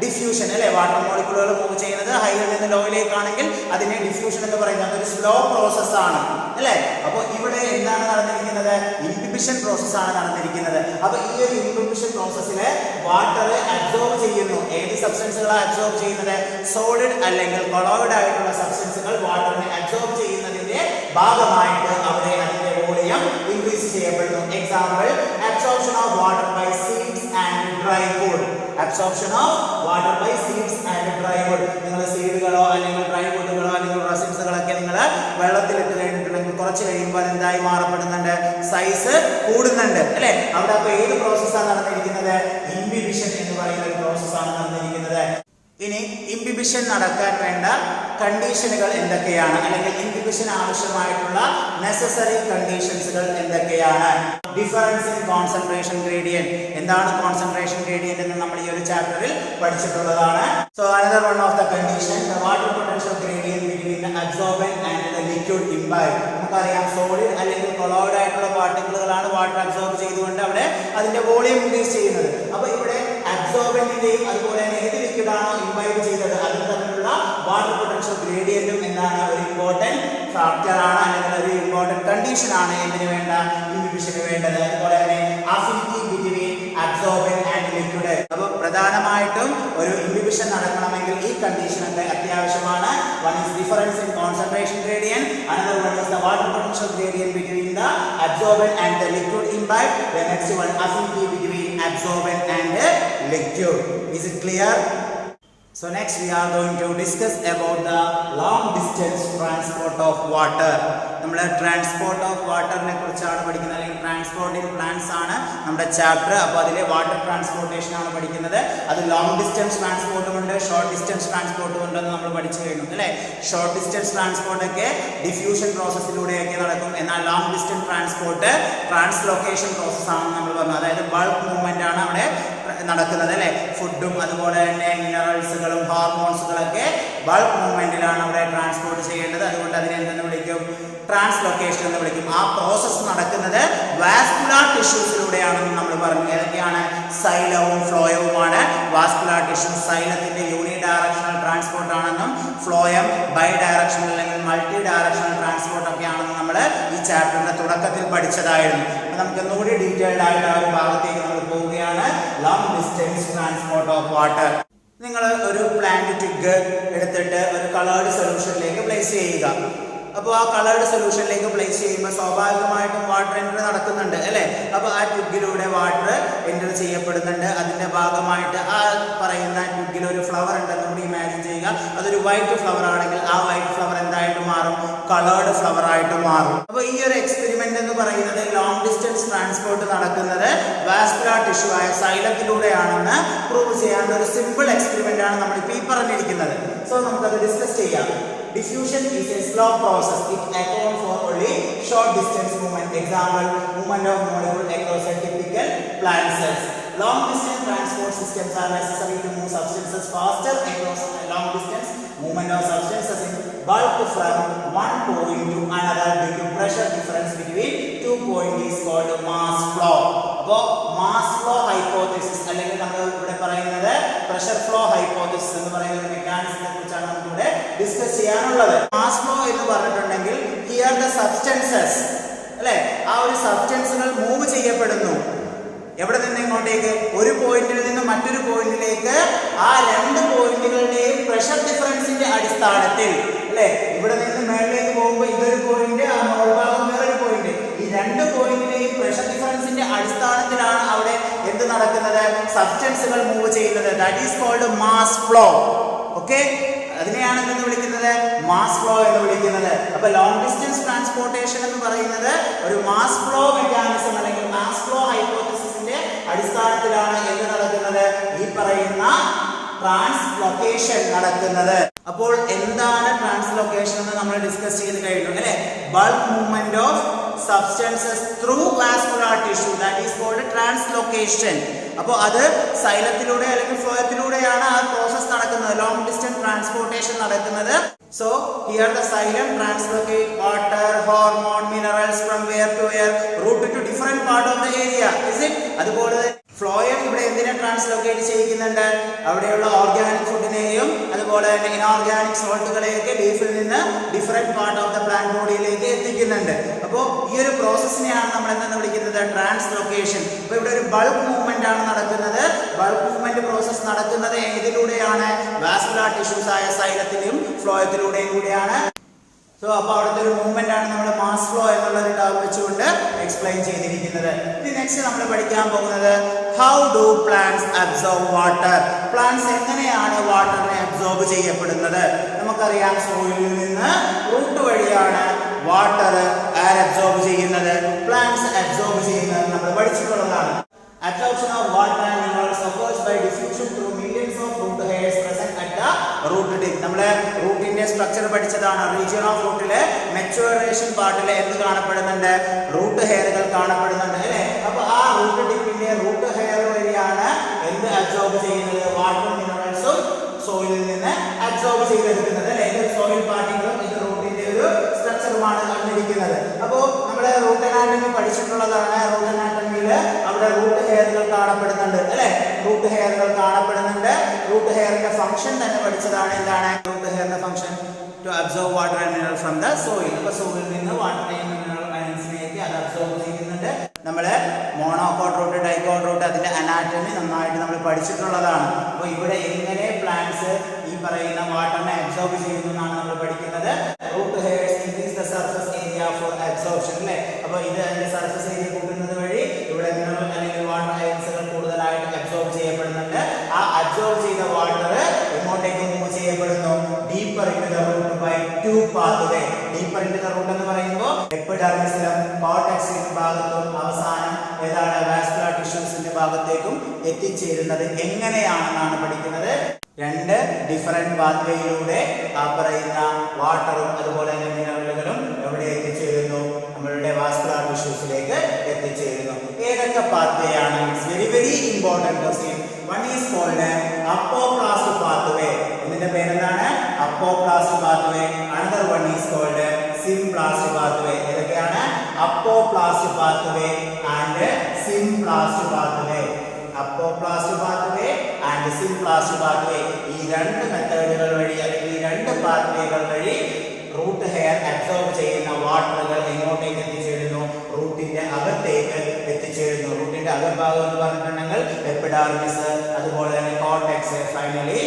diffusion അല്ലെ. വാട്ടർ മോളിക്യൂളുകൾ മൂവ് ചെയ്യുന്നത് ഹൈയിൽ നിന്ന് ലോയിലേക്കാണെങ്കിൽ അതിനെ ഡിഫ്യൂഷൻ എന്ന് പറയുന്നത്. അതൊരു സ്ലോ പ്രോസസ് ആണ് അല്ലെ. അപ്പോൾ ഇവിടെ എന്താണ് നടന്നിരിക്കുന്നത്? ഇൻഹിബിഷൻ പ്രോസസ് ആണ് നടന്നിരിക്കുന്നത്. അപ്പൊ ഈ ഒരു ഇൻഹിബിഷൻ പ്രോസസ്സില് വാട്ടർ അബ്സോർബ് ചെയ്യുന്നു. ഏത് സബ്സ്റ്റൻസുകളാണ് അബ്സോർബ് ചെയ്യുന്നത്? സോളിഡ് അല്ലെങ്കിൽ കൊളോയിഡ് ആയിട്ടുള്ള സബ്സ്റ്റൻസുകൾ വാട്ടറിനെ അബ്സോർബ് ചെയ്യുന്നതിന്റെ ഭാഗമായിട്ട് അവിടെ അതിന്റെ വോളിയം ഇൻക്രീസ് ചെയ്യപ്പെടുന്നു. Example, absorption of water by seeds and dry wood. Absorption of water by seeds and dry wood. നിങ്ങൾ സീഡുകളോ അല്ലെങ്കിൽ ഡ്രൈ വുഡുകളോ അല്ലെങ്കിൽ റെസിൻസുകളൊക്കെ നിങ്ങൾ വെള്ളത്തിലിട്ട് കഴിഞ്ഞിട്ടുണ്ടെങ്കിൽ കുറച്ച് കഴിയുമ്പോൾ എന്തായി മാറപ്പെടുന്നുണ്ട്? സൈസ് കൂടുന്നുണ്ട് അല്ലെ. അവിടെ അപ്പൊ ഏത് പ്രോസസ്സാണ് നടന്നിരിക്കുന്നത്? ഇൻഹിബിഷൻ എന്ന് പറയുന്ന ഒരു പ്രോസസ്സാണ് നടന്നിരിക്കുന്നത്. ഇനി ഇൻഹിബിഷൻ നടക്കാൻ വേണ്ട കണ്ടീഷനുകൾ എന്തൊക്കെയാണ്, അല്ലെങ്കിൽ ഇൻഹിബിഷൻ ആവശ്യമായിട്ടുള്ള നെസസറി കണ്ടീഷൻസുകൾ എന്തൊക്കെയാണ്? Difference in concentration gradient. എന്താണ് കോൺസെൻട്രേഷൻ ഗ്രേഡിയന്റ് എന്ന് നമ്മൾ ഈ ഒരു ചാപ്റ്ററിൽ പഠിച്ചിട്ടുള്ളതാണ്. So another one of the condition, the water potential gradient between the absorbent and the liquid imbibe. നമുക്കറിയാം സോളിഡ് അല്ലെങ്കിൽ കൊളോയിഡ് ആയിട്ടുള്ള പാർട്ടിക്കിളുകളാണ് വാട്ടർ അബ്സോർബ് ചെയ്തുകൊണ്ട് അവിടെ അതിന്റെ വോളിയം ഇൻക്രീസ് ചെയ്യുന്നത്. അപ്പൊ ഇവിടെ അബ്സോർബന്റിന്റെയും അതുപോലെ തന്നെ ഏത് ലിക്വിഡ് ആണോ ഇംബൈബ് ചെയ്തത് അതിൽ തമ്മിലുള്ള വാട്ടർ പൊട്ടൻഷ്യൽ ഗ്രേഡിയന്റും എന്താണ്? ഒരു ഇമ്പോർട്ടന്റ് ഫാക്ടർ ആണ്, അല്ലെങ്കിൽ ഒരു ഇമ്പോർട്ടന്റ് കണ്ടീഷൻ ആണ് എന്തിനു വേണ്ട? ഇൻഹിബിഷന് വേണ്ടത്. അതുപോലെ തന്നെ affinity between absorbent and liquid. അപ്പോൾ പ്രധാനമായിട്ടും ഒരു ഇൻഹിബിഷൻ നടക്കണമെങ്കിൽ ഈ കണ്ടീഷനൊക്കെ അത്യാവശ്യമാണ്. One is difference in concentration gradient, another one is the water potential gradient between the absorbent and the liquid imbibe. The next one affinity between absorbent and liquid. Is it clear? So next we are going to discuss about the long distance transport of water. നമ്മൾ ട്രാൻസ്പോർട്ട് ഓഫ് വാട്ടറിനെ കുറിച്ചാണ് പഠിക്കുന്നത്, അല്ലെങ്കിൽ ട്രാൻസ്പോർട്ടിംഗ് പ്ലാന്റ്സ് ആണ് നമ്മുടെ ചാപ്റ്റർ. അപ്പോൾ അതിലെ വാട്ടർ ട്രാൻസ്പോർട്ടേഷൻ ആണ് പഠിക്കുന്നത്. അത് ലോങ് ഡിസ്റ്റൻസ് ട്രാൻസ്പോർട്ടും ഉണ്ട്, ഷോർട്ട് ഡിസ്റ്റൻസ് ട്രാൻസ്പോർട്ടും ഉണ്ടെന്ന് നമ്മൾ പഠിച്ചു കഴിഞ്ഞു അല്ലേ. ഷോർട്ട് ഡിസ്റ്റൻസ് ട്രാൻസ്പോർട്ടൊക്കെ ഡിഫ്യൂഷൻ പ്രോസസ്സിലൂടെയൊക്കെ നടക്കും. എന്നാൽ long distance transport translocation process ആണെന്ന് നമ്മൾ പറഞ്ഞു. അതായത് ബൾക്ക് മൂവ്മെന്റ് ആണ് അവിടെ നടക്കുന്നത് അല്ലെ. ഫുഡും അതുപോലെ തന്നെ മിനറൽസുകളും ഹോർമോൺസുകളൊക്കെ ബൾക്ക് മൂവ്മെന്റിലാണ് അവിടെ ട്രാൻസ്പോർട്ട് ചെയ്യേണ്ടത്. അതുകൊണ്ട് അതിനെ എന്തെന്ന് വിളിക്കും? ട്രാൻസ്ലൊക്കേഷൻ എന്ന് വിളിക്കും. ആ പ്രോസസ്സ് നടക്കുന്നത് വാസ്കുലാർ ടിഷ്യൂസിലൂടെയാണെന്ന് നമ്മൾ പറഞ്ഞു. ഏതൊക്കെയാണ്? സൈലവും ഫ്ലോയവുമാണ് വാസ്കുലാർ ടിഷ്യൂ. സൈലത്തിന്റെ യൂണി ഡയറക്ഷണൽ ട്രാൻസ്പോർട്ട് ആണെന്നും ഫ്ലോയം ബൈ ഡയറക്ഷണൽ അല്ലെങ്കിൽ മൾട്ടി ഡയറക്ഷണൽ ട്രാൻസ്പോർട്ട് ഒക്കെ ആണെന്നും നമ്മൾ ഈ ചാപ്റ്ററിന്റെ തുടക്കത്തിൽ പഠിച്ചതായിരുന്നു. നമുക്ക് ഒന്നുകൂടി ഡീറ്റെയിൽഡ് ആയിട്ട് ആ ഒരു ഭാഗത്തേക്ക് നമ്മൾ പോവുകയാണ്. Long distance transport of water. നിങ്ങൾ ഒരു പ്ലാന്റ് ട്വിഗ് എടുത്തിട്ട് ഒരു കളേർഡ് സൊല്യൂഷനിലേക്ക് പ്ലേസ് ചെയ്യുക. അപ്പോൾ ആ കളേർഡ് സൊല്യൂഷനിലേക്ക് പ്ലേസ് ചെയ്യുമ്പോൾ സ്വാഭാവികമായിട്ടും വാട്ടർ എൻട്രി നടക്കുന്നുണ്ട് അല്ലേ. അപ്പോൾ ആ ട്വിഗിലൂടെ വാട്ടർ എൻട്രി ചെയ്യപ്പെടുന്നുണ്ട്. അതിൻ്റെ ഭാഗമായിട്ട് ആ പറയുന്ന ട്വിഗിൽ ഒരു ഫ്ലവർ ഉണ്ടെന്ന് കൂടി ഇമാജിൻ ചെയ്യുക. അതൊരു വൈറ്റ് ഫ്ലവർ ആണെങ്കിൽ ആ വൈറ്റ് ഫ്ലവർ എന്തായിട്ട് മാറും? കളേർഡ് ഫ്ലവർ ആയിട്ട് മാറും. അപ്പോൾ ഈ ഒരു എക്സ്പെരിമെന്റ് എന്ന് പറയുന്നത് ലോങ് ഡിസ്റ്റൻസ് ട്രാൻസ്പോർട്ട് നടക്കുന്നത് വാസ്കുലാർ ടിഷ്യൂ ആയ സൈലത്തിലൂടെയാണെന്ന് പ്രൂവ് ചെയ്യാനുള്ള ഒരു സിമ്പിൾ എക്സ്പെരിമെന്റ് ആണ് നമ്മൾ ഇപ്പോൾ ഈ പറഞ്ഞിരിക്കുന്നത്. സോ നമുക്കത് ഡിസ്കസ് ചെയ്യാം. Diffusion is a slow process. It accounts for only short distance movement. Example, movement of molecule across a typical plant cells. Long distance transport systems are necessary to move substances faster across a long distance. Movement of substances in bulk from one point to another due to pressure difference between two points is called mass flow. അപ്പോൾ മാസ് ഫ്ലോ ഹൈപ്പോതെസിസ് അല്ലെങ്കിൽ നമ്മൾ ഇവിടെ പറയുന്നത് പ്രഷർ ഫ്ലോ ഹൈപ്പോതെസിസ് എന്ന് പറയുന്ന ഒരു മെക്കാനിസത്തെ കുറിച്ചാണ് നമുക്ക് ഇവിടെ ഡിസ്കസ് ചെയ്യാനുള്ളത്. മാസ് ഫ്ലോ എന്ന് പറഞ്ഞിട്ടുണ്ടെങ്കിൽ ഹിയർ ദ സബ്സ്റ്റൻസസ് അല്ലെ, ആ ഒരു സബ്സ്റ്റൻസുകൾ മൂവ് ചെയ്യപ്പെടുന്നു. എവിടെ നിന്ന് ഇങ്ങോട്ടേക്ക്? ഒരു പോയിന്റിൽ നിന്ന് മറ്റൊരു പോയിന്റിലേക്ക്. ആ രണ്ട് പോയിന്റുകളുടെയും പ്രഷർ ഡിഫറൻസിന്റെ അടിസ്ഥാനത്തിൽ അല്ലെ, ഇവിടെ നിന്ന് മേളിലേക്ക് പോകുമ്പോൾ ഇതൊരു പോയിന്റ്, ആ മുകൾഭാഗം വേറൊരു പോയിന്റ്. ഈ രണ്ട് പോയിന്റിലെയും പ്രഷർ ഡിഫറൻസിന്റെ അടിസ്ഥാനത്തിലാണ് അവിടെ എന്ത് നടക്കുന്നത്? സബ്സ്റ്റൻസുകൾ മൂവ് ചെയ്യുന്നത്. That is called mass flow. Okay, അതിനെയാണ് എന്ന് വിളിക്കുന്നത് മാസ് ഫ്ലോ എന്ന് വിളിക്കുന്നത്. അപ്പൊ ലോങ് ഡിസ്റ്റൻസ് ട്രാൻസ്പോർട്ടേഷൻ എന്ന് പറയുന്നത് ഒരു മാസ് ഫ്ലോ മെക്കാനിസം അല്ലെങ്കിൽ മാസ് ഫ്ലോ ഹൈപ്പോതെസിസിന്റെ അടിസ്ഥാനത്തിലാണ് എന്ത് നടക്കുന്നത്? ഈ പറയുന്ന ട്രാൻസ്ലൊക്കേഷൻ നടക്കുന്നത്. അപ്പോൾ എന്താണ് ട്രാൻസ്ലൊക്കേഷൻ എന്ന് നമ്മൾ ഡിസ്കസ് ചെയ്ത് കഴിഞ്ഞു അല്ലെ. Bulk movement of substances through vascular tissue, that is called translocation. അപ്പോൾ അത് സൈലത്തിലൂടെ അല്ലെങ്കിൽ ഫ്ലോയത്തിലൂടെയാണ് ആ പ്രോസസ് നടക്കുന്നത്, ലോങ് ഡിസ്റ്റൻസ് ട്രാൻസ്പോർട്ടേഷൻ നടക്കുന്നത്. So here the xylem translocate water, hormone, minerals from where to where, route to different part of the area, is it? അതുപോലെ ഫ്ലോയം ഇവിടെ എന്തിനെ ട്രാൻസ്ലോക്കേറ്റ് ചെയ്യിക്കുന്നുണ്ട്? അവിടെയുള്ള ഓർഗാനിക് ഫുഡിനെയും അതുപോലെ തന്നെ ഇനോർഗാനിക് സോൾട്ടുകളെയൊക്കെ ലീഫിൽ നിന്ന് different part of the plant ബോഡിയിലേക്ക് എത്തിക്കുന്നുണ്ട്. അപ്പോൾ ഈ ഒരു പ്രോസസ്സിനെയാണ് നമ്മൾ എന്തെന്ന് വിളിക്കുന്നത്? ട്രാൻസ്ലോക്കേഷൻ. അപ്പോൾ ഇവിടെ ഒരു ബൾക്ക് മൂവ്മെന്റ് ആണ് നടക്കുന്നത്. ബൾക്ക് മൂവ്മെന്റ് പ്രോസസ് നടക്കുന്നത് ഏതിലൂടെയാണ്? വാസ്കുലർ ടിഷ്യൂസ് ആയ സൈലത്തിലും ഫ്ലോയത്തിലൂടെയും കൂടിയാണ്. സോ അപ്പോൾ അവിടുത്തെ ഒരു മൂവ്മെന്റ് ആണ് നമ്മൾ മാസ് ഫ്ലോ എന്നുള്ള ഒരു ടേം വെച്ചുകൊണ്ട് എക്സ്പ്ലെയിൻ ചെയ്തിരിക്കുന്നത്. ഇനി നെക്സ്റ്റ് നമ്മൾ പഠിക്കാൻ പോകുന്നത് how do plants absorb water. Plants എങ്ങനെയാണ് വാട്ടറിനെ അബ്സോർബ് ചെയ്യപ്പെടുന്നത്? നമുക്കറിയാം സോയിലിൽ നിന്ന് റൂട്ട് വഴിയാണ് വാട്ടർ അബ്സോർബ് ചെയ്യുന്നത്, പ്ലാന്റ്സ് അബ്സോർബ് ചെയ്യുന്നത് നമ്മൾ പഠിച്ചിട്ടുള്ളതാണ്. Absorption of water and minerals occurs by diffusion through millions of root hairs present at the root tip. നമ്മളെ റൂട്ടിന്റെ സ്ട്രക്ചർ പഠിച്ചതാണ്. റീജിയൻ ഓഫ് റൂട്ടിലെ മെച്യൂറേഷൻ പാർട്ടിൽ എന്ത് കാണപ്പെടുന്നുണ്ട്? റൂട്ട് ഹെയറുകൾ കാണപ്പെടുന്നുണ്ട് അല്ലേ? അപ്പോൾ ആ റൂട്ട് ടിപ്പിന്റെ റൂട്ട് ഹെയർ വഴിയാണ് എന്ത് അബ്സോർബ് ചെയ്യുന്നത്? വാട്ടർ മിനറൽസും സോയിലിൽ നിന്ന് അബ്സോർബ് ചെയ്തെടുക്കുന്നത് അല്ലേ? ഇത് സോയിൽ പാർട്ടികളും ഇത് റൂട്ടിന്റെ ഒരു സ്ട്രക്ചറുമാണ് കണ്ടിരിക്കുന്നത്. അപ്പോൾ നമ്മുടെ റൂട്ട് അനാട്ടമി പഠിച്ചിട്ടുള്ളതാണ്. റൂട്ട് അനാട്ടമിയിൽ അവിടെ റൂട്ട് ഹെയറുകൾ കാണപ്പെടുന്നുണ്ട് അല്ലെ? റൂട്ട് ഹെയറുകൾ കാണപ്പെടുന്നുണ്ട്. റൂട്ട് ഹെയറിന്റെ ഫംഗ്ഷൻ തന്നെ പഠിച്ചതാണ്. എന്താണ് റൂട്ട് ഹെയറിന്റെ function? To absorb water and mineral from the soil. അപ്പോൾ സോയിലിൽ നിന്ന് വാട്ടറിനെയും മിനറൽ അയൻസിനെയൊക്കെ അത് അബ്സോർബ് ചെയ്യുന്നുണ്ട്. നമ്മള് മോണോകോട്ട് റൂട്ട്, ഡൈകോട്ട് റൂട്ട് അതിന്റെ അനാറ്റമി നന്നായിട്ട് നമ്മൾ പഠിച്ചിട്ടുള്ളതാണ്. അപ്പോൾ ഇവിടെ എങ്ങനെ പ്ലാന്റ്സ് ഈ പറയുന്ന വാട്ടറിനെ അബ്സോർബ് ചെയ്യുന്നു എന്നാണ് നമ്മൾ പഠിക്കുന്നത്. Root hairs increase the surface area for absorption അല്ലേ? അപ്പോൾ ഇത് അതിന്റെ സർഫസ് ഏരിയ കൂട്ടുന്നത് വഴി ഇവിടെ മിനറൽ അല്ലെങ്കിൽ വാട്ടർ അയൻസുകൾ കൂടുതലായിട്ട് അബ്സോർബ് ചെയ്യപ്പെടുന്നുണ്ട്. ആ അബ്സോർബ് ചെയ്ത വാട്ടർ എങ്ങോട്ടേക്ക് മൂവ് ചെയ്യപ്പെടുന്നു? Deeper in the root by two pathway. Deeper in the root എന്ന് പറയുമ്പോൾ എപ്പിഡെർമിസിലും കോർട്ടെക്സിലും ഭാഗത്തും അവസാനം ഏതാണ് വാസ്കുലർ ടിഷ്യൂസിന്റെ ഭാഗത്തേക്കും എത്തിച്ചേരുന്നത് എങ്ങനെയാണെന്നാണ് പഠിക്കുന്നത്. രണ്ട് ഡിഫറെന്റ് പാത്വേയിലൂടെ ആ പറയുന്ന വാട്ടറും അതുപോലെ തന്നെ മിനറലുകളും എവിടെ എത്തിച്ചേരുന്നു? നമ്മളുടെ വാസ്കുലർ ടിഷ്യൂസിലേക്ക് എത്തിച്ചേരുന്നു. ഏതൊക്കെ പാത്വേ ആണ്? It's very very important question. One is called apoplast pathway. ഇതിന്റെ പേരെന്താണ്? Apoplast pathway. Another one is called symplast pathway. ഏതൊക്കെയാണ്? Apoplast pathway and symplast pathway. Apoplast pathway and symplast pathway. ഈ രണ്ട് മെത്തേഡുകൾ വഴി അല്ലെങ്കിൽ ഈ രണ്ട് പാത്വേകൾ വഴി റൂട്ട് ഹെയർ അബ്സോർബ് ചെയ്യുന്ന വാട്ടറുകൾ എങ്ങോട്ടേക്ക് എത്തിച്ചേരുന്നു? റൂട്ടിന്റെ അകത്തേക്ക് എത്തിച്ചേരുന്നു. റൂട്ടിന്റെ അകഭാഗം എന്ന് പറഞ്ഞിട്ടുണ്ടെങ്കിൽ എപ്പിഡെർമിസ്, അതുപോലെ തന്നെ കോർട്ടെക്സ്, ഫൈനലി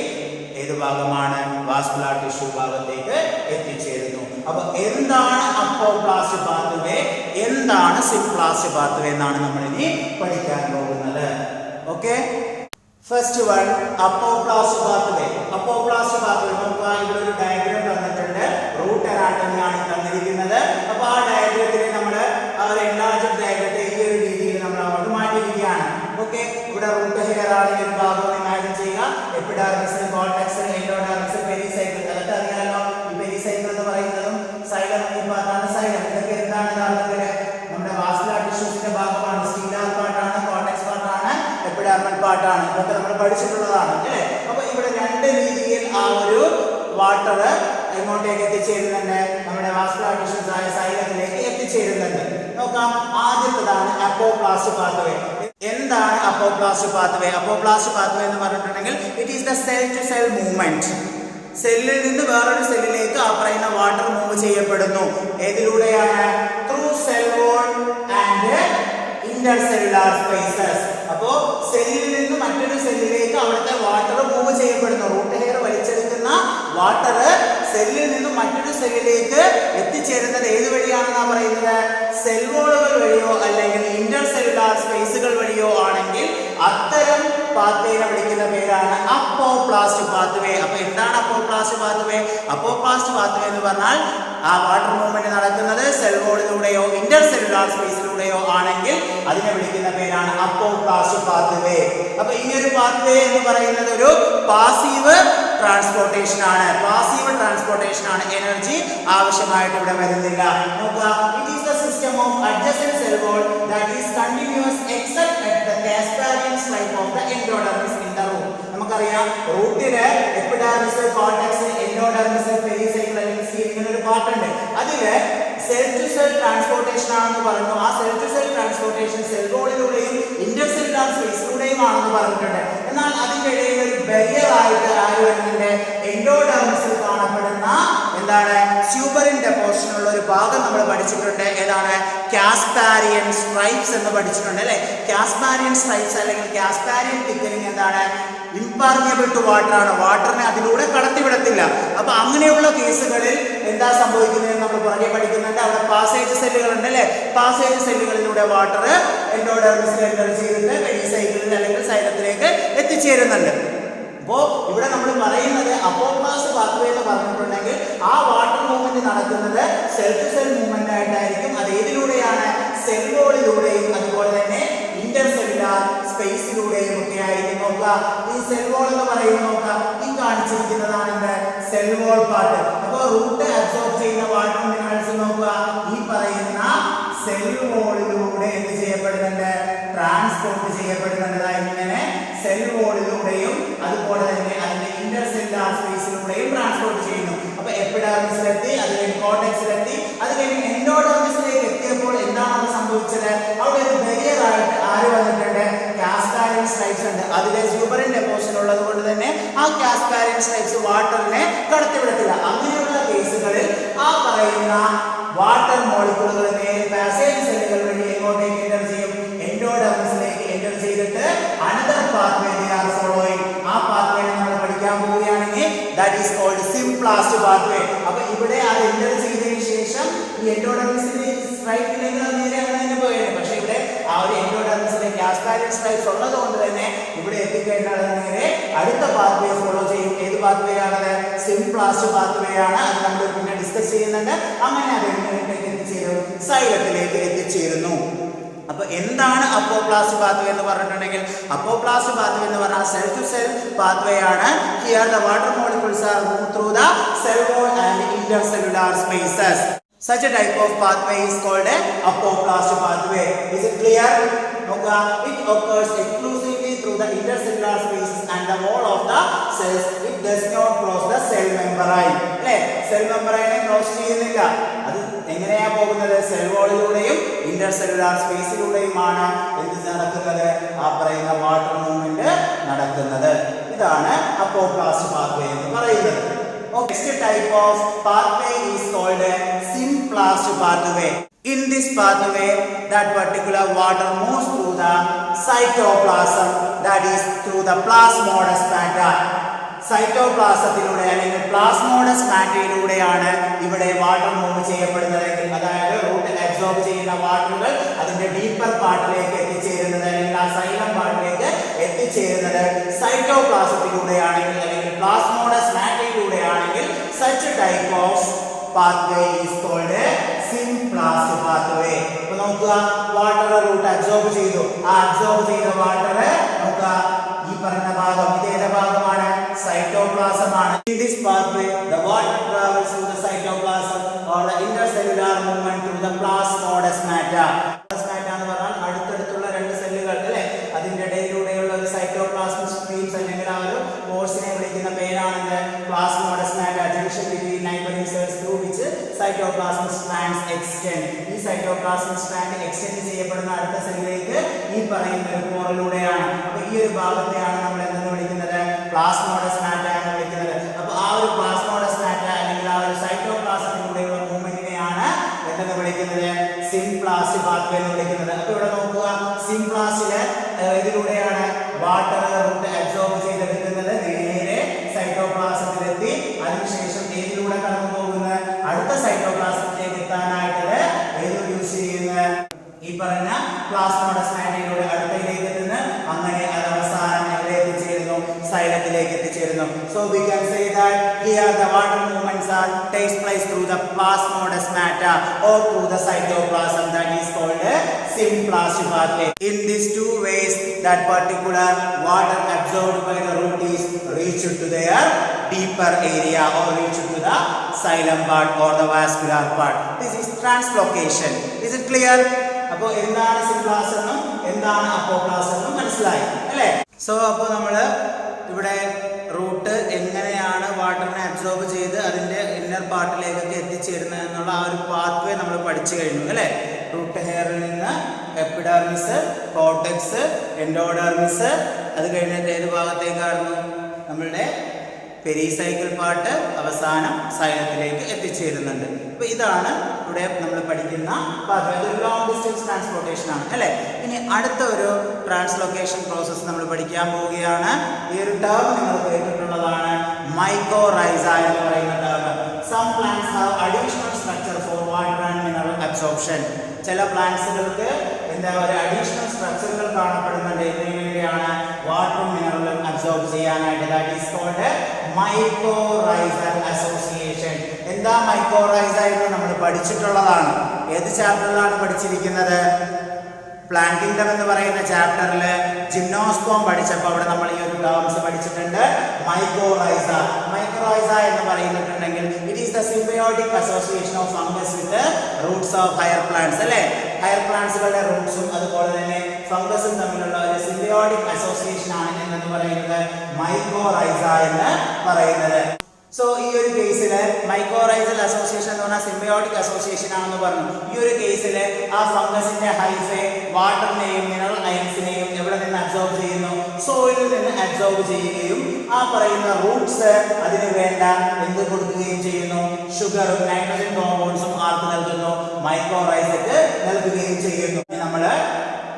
ഏത് ഭാഗമാണ്? വാസ്കുലർ ടിഷ്യൂ ഭാഗത്തേക്ക് എത്തിച്ചേരുന്നു. അപ്പൊ എന്താണ് അപ്പോപ്ലാസ്റ്റ് പാത്വേ, എന്താണ് സിംപ്ലാസ്റ്റ് പാത്വേ എന്നാണ് നമ്മൾ ഇനി പഠിക്കാൻ പോകുന്നത്. Okay, first one apoplast pathway. Apoplast pathway നമുക്ക് ഇവിടെ ഒരു ഡയഗ്രാം തന്നിട്ടുണ്ട്. റൂട്ട് അനാട്ടമി ആണ് തന്നിരിക്കുന്നത്. അപ്പൊ ആ ഡയഗ്രത്തിൽ നമ്മൾ ആ ഒരു എൻലാർജ്ഡ് ഡയഗ്രത്തെ ഈ ഒരു രീതിയിൽ നമ്മൾ അങ്ങോട്ട് മാറ്റിയിരിക്കുകയാണ്. ഓക്കെ, ഇവിടെ റൂട്ട് ഹെയർ ആണ് ഈ ഒരു ഭാഗം ഇമാജിൻ ചെയ്യുക. എപ്പിഡെർമിസ്, കോർട്ടെക്സ്, എൻഡോഡെർമിസ്, പെരിസൈക്കിൾ, അതൊക്കെ അറിയാലോ. ഈ പെരിസൈക്കിൾ എന്ന് പറയുന്നതും സൈലം ഈ ഭാഗമാണ്. സൈലം ഇതൊക്കെ എന്താണ്? നമ്മുടെ വാസ്കുലർ ടിഷ്യൂസിന്റെ ഭാഗമാണ്. സ്റ്റീലാർ പാർട്ടാണ്, കോർട്ടെക്സ് പാർട്ടാണ്, എപ്പിഡെർമൽ പാർട്ടാണ്. ഇതൊക്കെ നമ്മൾ പഠിച്ചിട്ടുള്ളതാണ് അല്ലേ? അപ്പൊ ഇവിടെ രണ്ട് രീതിയിൽ ആ ഒരു വാട്ടർ എങ്ങോട്ടേക്ക് എത്തിച്ചേരുന്നുണ്ട്? നമ്മുടെ വാസ്കുലർ ടിഷ്യൂസ് ആയ സൈലത്തിലേക്ക് എത്തിച്ചേരുന്നുണ്ട്. നോക്കാം, ആദ്യത്തേതാണ് അപ്പോപ്ലാസ്റ്റ് പാത്വേ. എന്താണ് അപ്പോപ്ലാസ്റ്റ് പാത്വേ? അപ്പോപ്ലാസ്റ്റ് പാത്വേ എന്ന് പറഞ്ഞിട്ടുണ്ടെങ്കിൽ it is the cell to cell movement. സെല്ലിൽ നിന്ന് വേറൊരു സെല്ലിലേക്ക് ആ പറയുന്ന വാട്ടർ മൂവ് ചെയ്യപ്പെടുന്നു. ഏതിലൂടെയാണ്? Through cell wall and intercellular spaces. അപ്പോ സെല്ലിൽ നിന്ന് മറ്റൊരു സെല്ലിലേക്ക് അവിടുത്തെ വാട്ടർ മൂവ് ചെയ്യപ്പെടുന്നു. റൂട്ട് ഹെയർ വലിച്ചെടുക്കുന്ന വാട്ടർ സെല്ലിൽ നിന്ന് മറ്റൊരു സെല്ലിലേക്ക് എത്തിച്ചേരുന്നത് ഏത് വഴിയാണെന്നാണ് പറയുന്നത്? സെൽ വോളുകൾ വഴിയോ അല്ലെങ്കിൽ ഇന്റർസെല്ലുലാർ സ്പേസുകൾ വഴിയോ ആണെങ്കിൽ അത്തരം പാത്വേനെ വിളിക്കുന്ന പേരാണ് അപ്പോപ്ലാസ്റ്റ് പാത്വേ. അപ്പൊ എന്താണ് അപ്പോപ്ലാസ്റ്റ് പാത്വേ? അപ്പോപ്ലാസ്റ്റ് പാത്വേ എന്ന് പറഞ്ഞാൽ ആ വാട്ടർ മൂവ്മെന്റ് നടക്കുന്നത് സെൽ വോളിലൂടെയോ ഇന്റർസെല്ലുലാർ സ്പേസിലൂടെയോ ആണെങ്കിൽ അതിനെ വിളിക്കുന്ന പേരാണ് അപ്പോപ്ലാസ്റ്റ് പാത്വേ. അപ്പൊ ഈ ഒരു പാത്വേ എന്ന് പറയുന്നത് ഒരു പാസീവ് ട്രാൻസ്പോർട്ടേഷൻ ആണ്, പാസീവ് ട്രാൻസ്പോർട്ടേഷൻ ആണ്, എനർജി ആവശ്യമായിട്ട് ഇവിടെ വരുന്നില്ല. നോക്കുക, it is the system of adjacent cell wall that is continuous except at the Casparian strip of the endodermis in the root. നമുക്കറിയാം റൂട്ടില് എപ്പിഡെർമിസ്, കോർട്ടെക്സ്, എൻഡോഡെർമിസ്, പെരിസൈക്കിൾ അല്ലെങ്കിൽ സീൽ ഇങ്ങനെ ഒരു പാർട്ട് ഉണ്ട്. അതില് സെൽ ടു സെൽ ട്രാൻസ്പോർട്ടേഷൻ ആണെന്ന് പറഞ്ഞു. ആ cell to cell transportation cell വോളിലൂടെയും ഇന്റർസെല്ലുലാർ സ്പേസിലൂടെയും ആണെന്ന് പറഞ്ഞിട്ടുണ്ട്. എന്നാൽ അതിന്റെ ഇടയിൽ ഒരു ബാരിയർ ആയിട്ട് ആര് വരുന്നുണ്ട്? എൻഡോഡെർമിസിൽ കാണപ്പെടുന്ന എന്താണ് സ്യൂബറിൻ ഡെപ്പോസിഷൻ ഉള്ള ഒരു ഭാഗം നമ്മൾ പഠിച്ചിട്ടുണ്ട്. ഏതാണ്? കാസ്പാരിയൻ സ്ട്രൈപ്സ് എന്ന് പഠിച്ചിട്ടുണ്ട് അല്ലെ. കാസ്പാരിയൻ സ്ട്രൈപ്സ് അല്ലെങ്കിൽ കാസ്പാരിയൻ തിക്കനിങ് എന്താണ്? ഇംപെർമിയബിൾ ടു വാട്ടർ ആണ്, വാട്ടറിനെ അതിലൂടെ കടത്തിവിടത്തില്ല. അപ്പൊ അങ്ങനെയുള്ള കേസുകളിൽ എന്താ സംഭവിക്കുന്നത് നമ്മൾ പുറകെ പഠിക്കുന്നുണ്ട്. അവിടെ പാസേജ് സെല്ലുകൾ ഉണ്ട് അല്ലെ. പാസേജ് സെല്ലുകളിലൂടെ വാട്ടർ എൻഡോഡെർമിസിൽ എൻ്റർ ചെയ്തിട്ട് പെരിസൈക്കിളിൽ അല്ലെങ്കിൽ സൈലത്തിലേക്ക് എത്തിച്ചേരുന്നുണ്ട്. അപ്പോൾ ഇവിടെ നമ്മൾ പറയുന്നത് അപ്പോപ്ലാസ് പാത്വേ എന്ന് പറഞ്ഞിട്ടുണ്ടെങ്കിൽ ആ വാട്ടർ മൂവ്മെന്റ് നടക്കുന്നത് സെൽ ടു സെൽ മൂവ്മെന്റ് ആയിട്ടായിരിക്കും. അത് ഏതിലൂടെയാണ്? സെൽ വോളിലൂടെയും അതുപോലെ തന്നെ ഇന്റർസെല്ലുലാർ സ്പേസിലൂടെയും ഒക്കെ ആയിരിക്കും. നോക്കുക, ഈ സെൽ വോൾ എന്ന് പറയുന്നത് നോക്കുക, ഈ കാണിച്ചിരിക്കുന്നതാണ് എന്ത്? Cell wall part. അപ്പോൾ റൂട്ട് അബ്സോർബ് ചെയ്യുന്ന വാട്ടർ മിനറൽസ് നോക്കുക, ഈ പറയുന്ന സെൽ വോളിലൂടെ എന്ത് ചെയ്യപ്പെടുന്നുണ്ട്? ട്രാൻസ്പോർട്ട് ചെയ്യപ്പെടുന്നുണ്ട്. ഇങ്ങനെ സെൽ വോളിലൂടെയും അതുപോലെ തന്നെ അതിന്റെ ഇന്റർസെല്ലുലാർ സ്പേസിലൂടെയും ട്രാൻസ്പോർട്ട് ചെയ്യുന്നു. അപ്പൊ എപ്പിഡെർമിസിലെത്തി, അത് കഴിഞ്ഞ് കോർട്ടെക്സിലെത്തി, അത് കഴിഞ്ഞ് എൻഡോഡെർമിസിലേക്ക് എത്തിയപ്പോൾ എന്താണ് സംഭവിച്ചത്? അവിടെ ഒരു ബാരിയർ ആയിട്ട് ആര് വന്നിട്ടുണ്ട്? കാസ്പാരിയൻ സ്ട്രൈപ്സ് ഉണ്ട്. അതിലെ സ്യൂബറിൻ ഡെപ്പോസിഷൻ ഉള്ളത് കൊണ്ട് തന്നെ ആ കാസ്പാരിയൻ സ്ട്രൈപ്സ് വാട്ടറിനെ കടത്തിവിടത്തില്ല. അങ്ങനെയുള്ള കേസുകളിൽ ആ പറയുന്ന വാട്ടർ മോളിക്യൂളുകൾ നേരെ പാസേജ് സെല്ലുകൾ വഴി എങ്ങോട്ടേക്ക് എൻ്റർ ചെയ്യും? എൻഡോഡെർമിസിലേക്ക് എൻ്റർ ചെയ്തിട്ട് another pathway they are following. ആ പാത്വേ നമ്മൾ പഠിക്കാൻ പോവുകയാണെങ്കിൽ that is called symplast pathway. അപ്പൊ ഇവിടെ അത് എൻ്റർ ചെയ്തതിന് ശേഷം ഈ എൻഡോഡെർമിസിലേക്ക് സ്ട്രൈപ്പിലേക്ക് അത് നേരെ അങ്ങനെ തന്നെ പോയത്. പക്ഷെ ഇവിടെ ആ ഒരു എൻഡോഡെർമിസിലെ കാസ്പാരിയൻ സ്ട്രൈപ്സ് ഉള്ളത് കൊണ്ട് തന്നെ ഇവിടെ എത്തിക്കഴിഞ്ഞാൽ നേരെ അടുത്ത പാത്വേ ഫോളോ ചെയ്യും. ഏത് പാത്വേ ആണത്? സിംപ്ലാസ്റ്റ് പാത്വേ ആണ്. അത് നമ്മൾ പിന്നെ ഡിസ്കസ് ചെയ്യുന്നുണ്ട്. അങ്ങനെ അത് എങ്ങനെയൊക്കെ എത്തിച്ചേരും? സൈലത്തിലേക്ക് എത്തിച്ചേരുന്നു. അപ്പൊ എന്താണ് അപ്പോപ്ലാസ്റ്റ് പാത്വേ എന്ന് പറഞ്ഞിട്ടുണ്ടെങ്കിൽ, അപ്പോപ്ലാസ്റ്റ് പാത്വേ എന്ന് പറഞ്ഞാൽ സെൽ ടു സെൽ പാത്വേ ആണ്. Here the water molecules R move through the cell wall and intercellular spaces. Such a type of pathway is called a apoplast pathway. Is it clear? നോക്കുക, it occurs exclusively through the intercellular spaces and the wall of the cells. It does not cross the cell membrane. അല്ലേ, സെൽ മെംബ്രെയിനെ ക്രോസ് ചെയ്യുന്നില്ല. അത് എങ്ങനെയാ പോകുന്നത്? സെൽ വോളിലൂടെയും ഇന്റർസെല്ലുലാർ സ്പേസിലൂടെയുമാണ് എന്ത് നടക്കുന്നത്? ആ പറയുന്ന വാട്ടർ മൂവ്മെന്റ് നടക്കുന്നത്. ഇതാണ് അപ്പോപ്ലാസ്റ്റ് പാത്വേ എന്ന് പറയുന്നത്. Next type of pathway is called a Simplast pathway. In this pathway, that particular water moves through the cytoplasm, that is through the plasmodesmata. സൈറ്റോപ്ലാസത്തിലൂടെ അല്ലെങ്കിൽ പ്ലാസ്മോഡസ് മാറ്റയിലൂടെയാണ് ഇവിടെ വാട്ടർ മൂവ് ചെയ്യപ്പെടുന്നതെങ്കിൽ, അതായത് റൂട്ട് അബ്സോർബ് ചെയ്യുന്ന വാട്ടറുകൾ അതിന്റെ ഡീപ്പർ പാർട്ടിലേക്ക് എത്തിച്ചേരുന്നത് അല്ലെങ്കിൽ ആ സൈലം പാർട്ടിലേക്ക് എത്തിച്ചേരുന്നത് സൈറ്റോപ്ലാസത്തിലൂടെയാണെങ്കിൽ അല്ലെങ്കിൽ പ്ലാസ്മോഡസ് മാറ്റയിലൂടെയാണെങ്കിൽ such a type of pathway is called a Simplast pathway. അപ്പോൾ നോക്കുക, വാട്ടർ റൂട്ട് അബ്സോർബ് ചെയ്തു. ആ അബ്സോർബ് ചെയ്ത വാട്ടർ നോക്കുക ഈ പറഞ്ഞ ഭാഗം, ഇതേത് ഭാഗമാണ്? Cytoplasm ആണ്. In this pathway, the water travels through the cytoplasm or the intercellular movement through the plasmodesmata. Plasmata എന്ന് പറഞ്ഞാൽ അടുത്തടുത്തുള്ള രണ്ട് സെല്ലുകൾ അല്ലേ, അതിന്റെ ഇടയിലൂടെയുള്ള ഒരു സൈറ്റോപ്ലാസ്മിക് സ്ട്രീംസ് അല്ലെങ്കിൽ ആ ഒരു കോഴ്സിനെ വിളിക്കുന്ന പേരാണ് plasmodesmata. Junction between neighbouring cells through which cytoplasmic strands extend. ഈ സൈറ്റോപ്ലാസ്മിക് സ്ട്രാൻഡ് എക്സ്റ്റെൻഡ് ചെയ്യപ്പെടുന്ന അടുത്ത സെല്ലിലേക്ക് ഈ പറയുന്ന ഒരു പോറിലൂടെയാണ്. അപ്പൊ ഈ ഒരു ഭാഗത്തെയാണ് നമ്മൾ എന്തെന്ന് വിളിക്കുന്നത്? പ്ലാസ്മോഡസ്മാറ്റ എന്ന് വിളിക്കുന്നത്. അപ്പൊ ആ ഒരു പ്ലാസ്മോഡസ്മാറ്റ അല്ലെങ്കിൽ ആ ഒരു സൈറ്റോപ്ലാസത്തിലൂടെയുള്ള മൂവ്മെന്റിനെയാണ് എന്തെന്ന് വിളിക്കുന്നത്? സിംപ്ലാസ്റ്റ് പാത്വേ എന്ന് വിളിക്കുന്നത്. അപ്പൊ ഇവിടെ നോക്കുക, സിംപ്ലാസ്റ്റില് ഇതിലൂടെയാണ് വാട്ടർ റൂട്ട് അബ്സോർബ് ചെയ്തെടുക്കുന്നത്, നേരെ സൈറ്റോപ്ലാസത്തിലെത്തി അതിനുശേഷം ഏതിലൂടെ കടന്നു പോകുന്നത്? അടുത്ത സൈറ്റോപ്ലാസത്തിലേക്ക് എത്താനായിട്ട് ഏത് യൂസ് ചെയ്യുന്നത്? ഈ പറഞ്ഞ പ്ലാസ്മോഡസ്മാറ്റയിലൂടെ അടുത്തയിലേക്ക് എത്തുന്നു. അങ്ങനെ അത് അവസാനം എവിടെ എത്തിച്ചേരുന്നു? സൈലത്തിലേക്ക് എത്തിച്ചേരുന്നു. So we can say that here the water movements are takes place through the plasmodesmata. stomata or through the cytoplasm, that is called a symplastic pathway. In these two ways, that particular water absorbed by the root is reached to their deeper area or reached to the xylem part or the vascular part. This is translocation. Is it clear? അപ്പോൾ എന്താണ് സിംപ്ലാസം എന്നും എന്താണ് അപ്പോപ്ലാസം എന്നും മനസ്സിലായി അല്ലേ? സോ അപ്പോൾ നമ്മൾ ഇവിടെ റൂട്ട് എങ്ങനെയാണ് വാട്ടറിനെ അബ്സോർബ് ചെയ്ത് അതിൻ്റെ ഇന്നർ പാർട്ടിലേക്കൊക്കെ എത്തിച്ചേരുന്നത് എന്നുള്ള ആ ഒരു പാത്വേ നമ്മൾ പഠിച്ചു കഴിഞ്ഞു അല്ലേ? റൂട്ട് ഹെയറിൽ നിന്ന് എപ്പിഡെർമിസ്, കോർട്ടെക്സ്, എൻഡോഡെർമിസ്, അത് കഴിഞ്ഞിട്ട് ഏത് ഭാഗത്തേക്കായിരുന്നു നമ്മളുടെ പെരിസൈക്കിൾ പാർട്ട് അവസാനം സൈലത്തിലേക്ക് എത്തിച്ചേരുന്നുണ്ട്. അപ്പോൾ ഇതാണ് ഇവിടെ നമ്മൾ പഠിക്കുന്ന പാത്വേ. ഇതൊരു ലോങ് ഡിസ്റ്റൻസ് ട്രാൻസ്പോർട്ടേഷൻ ആണ് അല്ലേ? ഇനി അടുത്ത ഒരു ട്രാൻസ്ലൊക്കേഷൻ പ്രോസസ്സ് നമ്മൾ പഠിക്കാൻ പോവുകയാണ്. ഈ ഒരു ടേം നിങ്ങൾ കേട്ടിട്ടുള്ളതാണ്, മൈക്കോറൈസ എന്ന് പറയുന്ന term. Some plants have additional structure for water and mineral absorption. ചില പ്ലാന്റ്സുകൾക്ക് എന്താ ഒരു അഡീഷണൽ സ്ട്രക്ചറുകൾ കാണപ്പെടുന്നുണ്ട്. ഇതിനു വേണ്ടിയാണ് വാട്ടറും മിനറലും അബ്സോർബ് ചെയ്യാനായിട്ട്. That is called mycorrhizal association. എന്താ മൈക്കോറൈസ എന്ന് നമ്മൾ പഠിച്ചിട്ടുള്ളതാണ്. ഏത് ചാപ്റ്ററിലാണ് പഠിച്ചിരിക്കുന്നത്? പ്ലാന്റ് കിങ്ഡം എന്ന് പറയുന്ന ചാപ്റ്ററിൽ ജിംനോസ്പോം പഠിച്ചപ്പോൾ അവിടെ നമ്മൾ ഈ ഒരു ടേംസ് പഠിച്ചിട്ടുണ്ട്. മൈക്കോറൈസ. മൈക്കോറൈസ എന്ന് പറയുന്നിട്ടുണ്ടെങ്കിൽ it is the symbiotic association of fungus with roots of higher plants അല്ലേ? ഹയർ പ്ലാന്റ്സുകളുടെ റൂട്ട്സും അതുപോലെ തന്നെ ഫംഗസും തമ്മിലുള്ള ഒരു സിംബയോട്ടിക് അസോസിയേഷൻ ആണ് എന്ന് പറയുന്നത് മൈക്കോറൈസ എന്ന് പറയുന്നത്. സോ ഈ ഒരു കേസിൽ മൈക്കോറൈസൽ അസോസിയേഷൻ എന്ന് പറഞ്ഞാൽ സിംബയോട്ടിക് അസോസിയേഷൻ ആണെന്ന് പറഞ്ഞു. ഈ ഒരു കേസിൽ ആ ഫംഗസിന്റെ ഹൈഫെ വാട്ടറിനെയും മിനറൽ അയൻസിനെയും എവിടെ നിന്ന് അബ്സോർബ് ചെയ്യുന്നു? സോയിലിൽ നിന്ന് അബ്സോർബ് ചെയ്യുകയും ആ പറയുന്ന റൂട്ട്സ് അതിന് വേണ്ട എന്ത് കൊടുക്കുകയും ചെയ്യുന്നു? ഷുഗറും നൈട്രജൻ കോമ്പൗണ്ട്സും ആർക്ക് നൽകുന്നു? മൈക്കോറൈസയ്ക്ക് നൽകുകയും ചെയ്യുന്നു. നമ്മൾ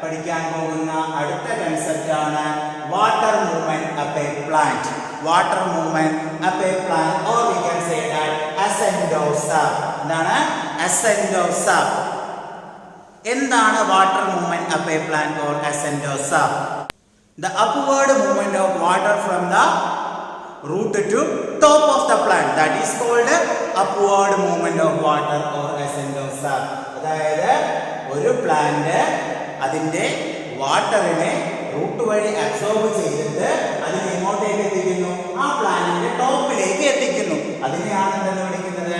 പഠിക്കാൻ പോകുന്ന അടുത്ത കൺസെപ്റ്റ് ആണ് water movement up a plant. Water movement up a plant, or we can say that ascent of sap. എന്താണ് ascent of sap? എന്താണ് water movement up a plant or ascent of sap? The upward movement of water from the root to top of the plant, that is called upward movement of water or ascent of sap. അതായത് ഒരു പ്ലാന്റ് അതിന്റെ വാട്ടറിനെ റൂട്ട് വഴി അബ്സോർബ് ചെയ്തിട്ട് അതിനെ എങ്ങോട്ടേക്ക് എത്തിക്കുന്നു? ആ പ്ലാന്റിന്റെ ടോപ്പിലേക്ക് എത്തിക്കുന്നു. അതിനെയാണ് എന്തെന്ന് വിളിക്കുന്നത്?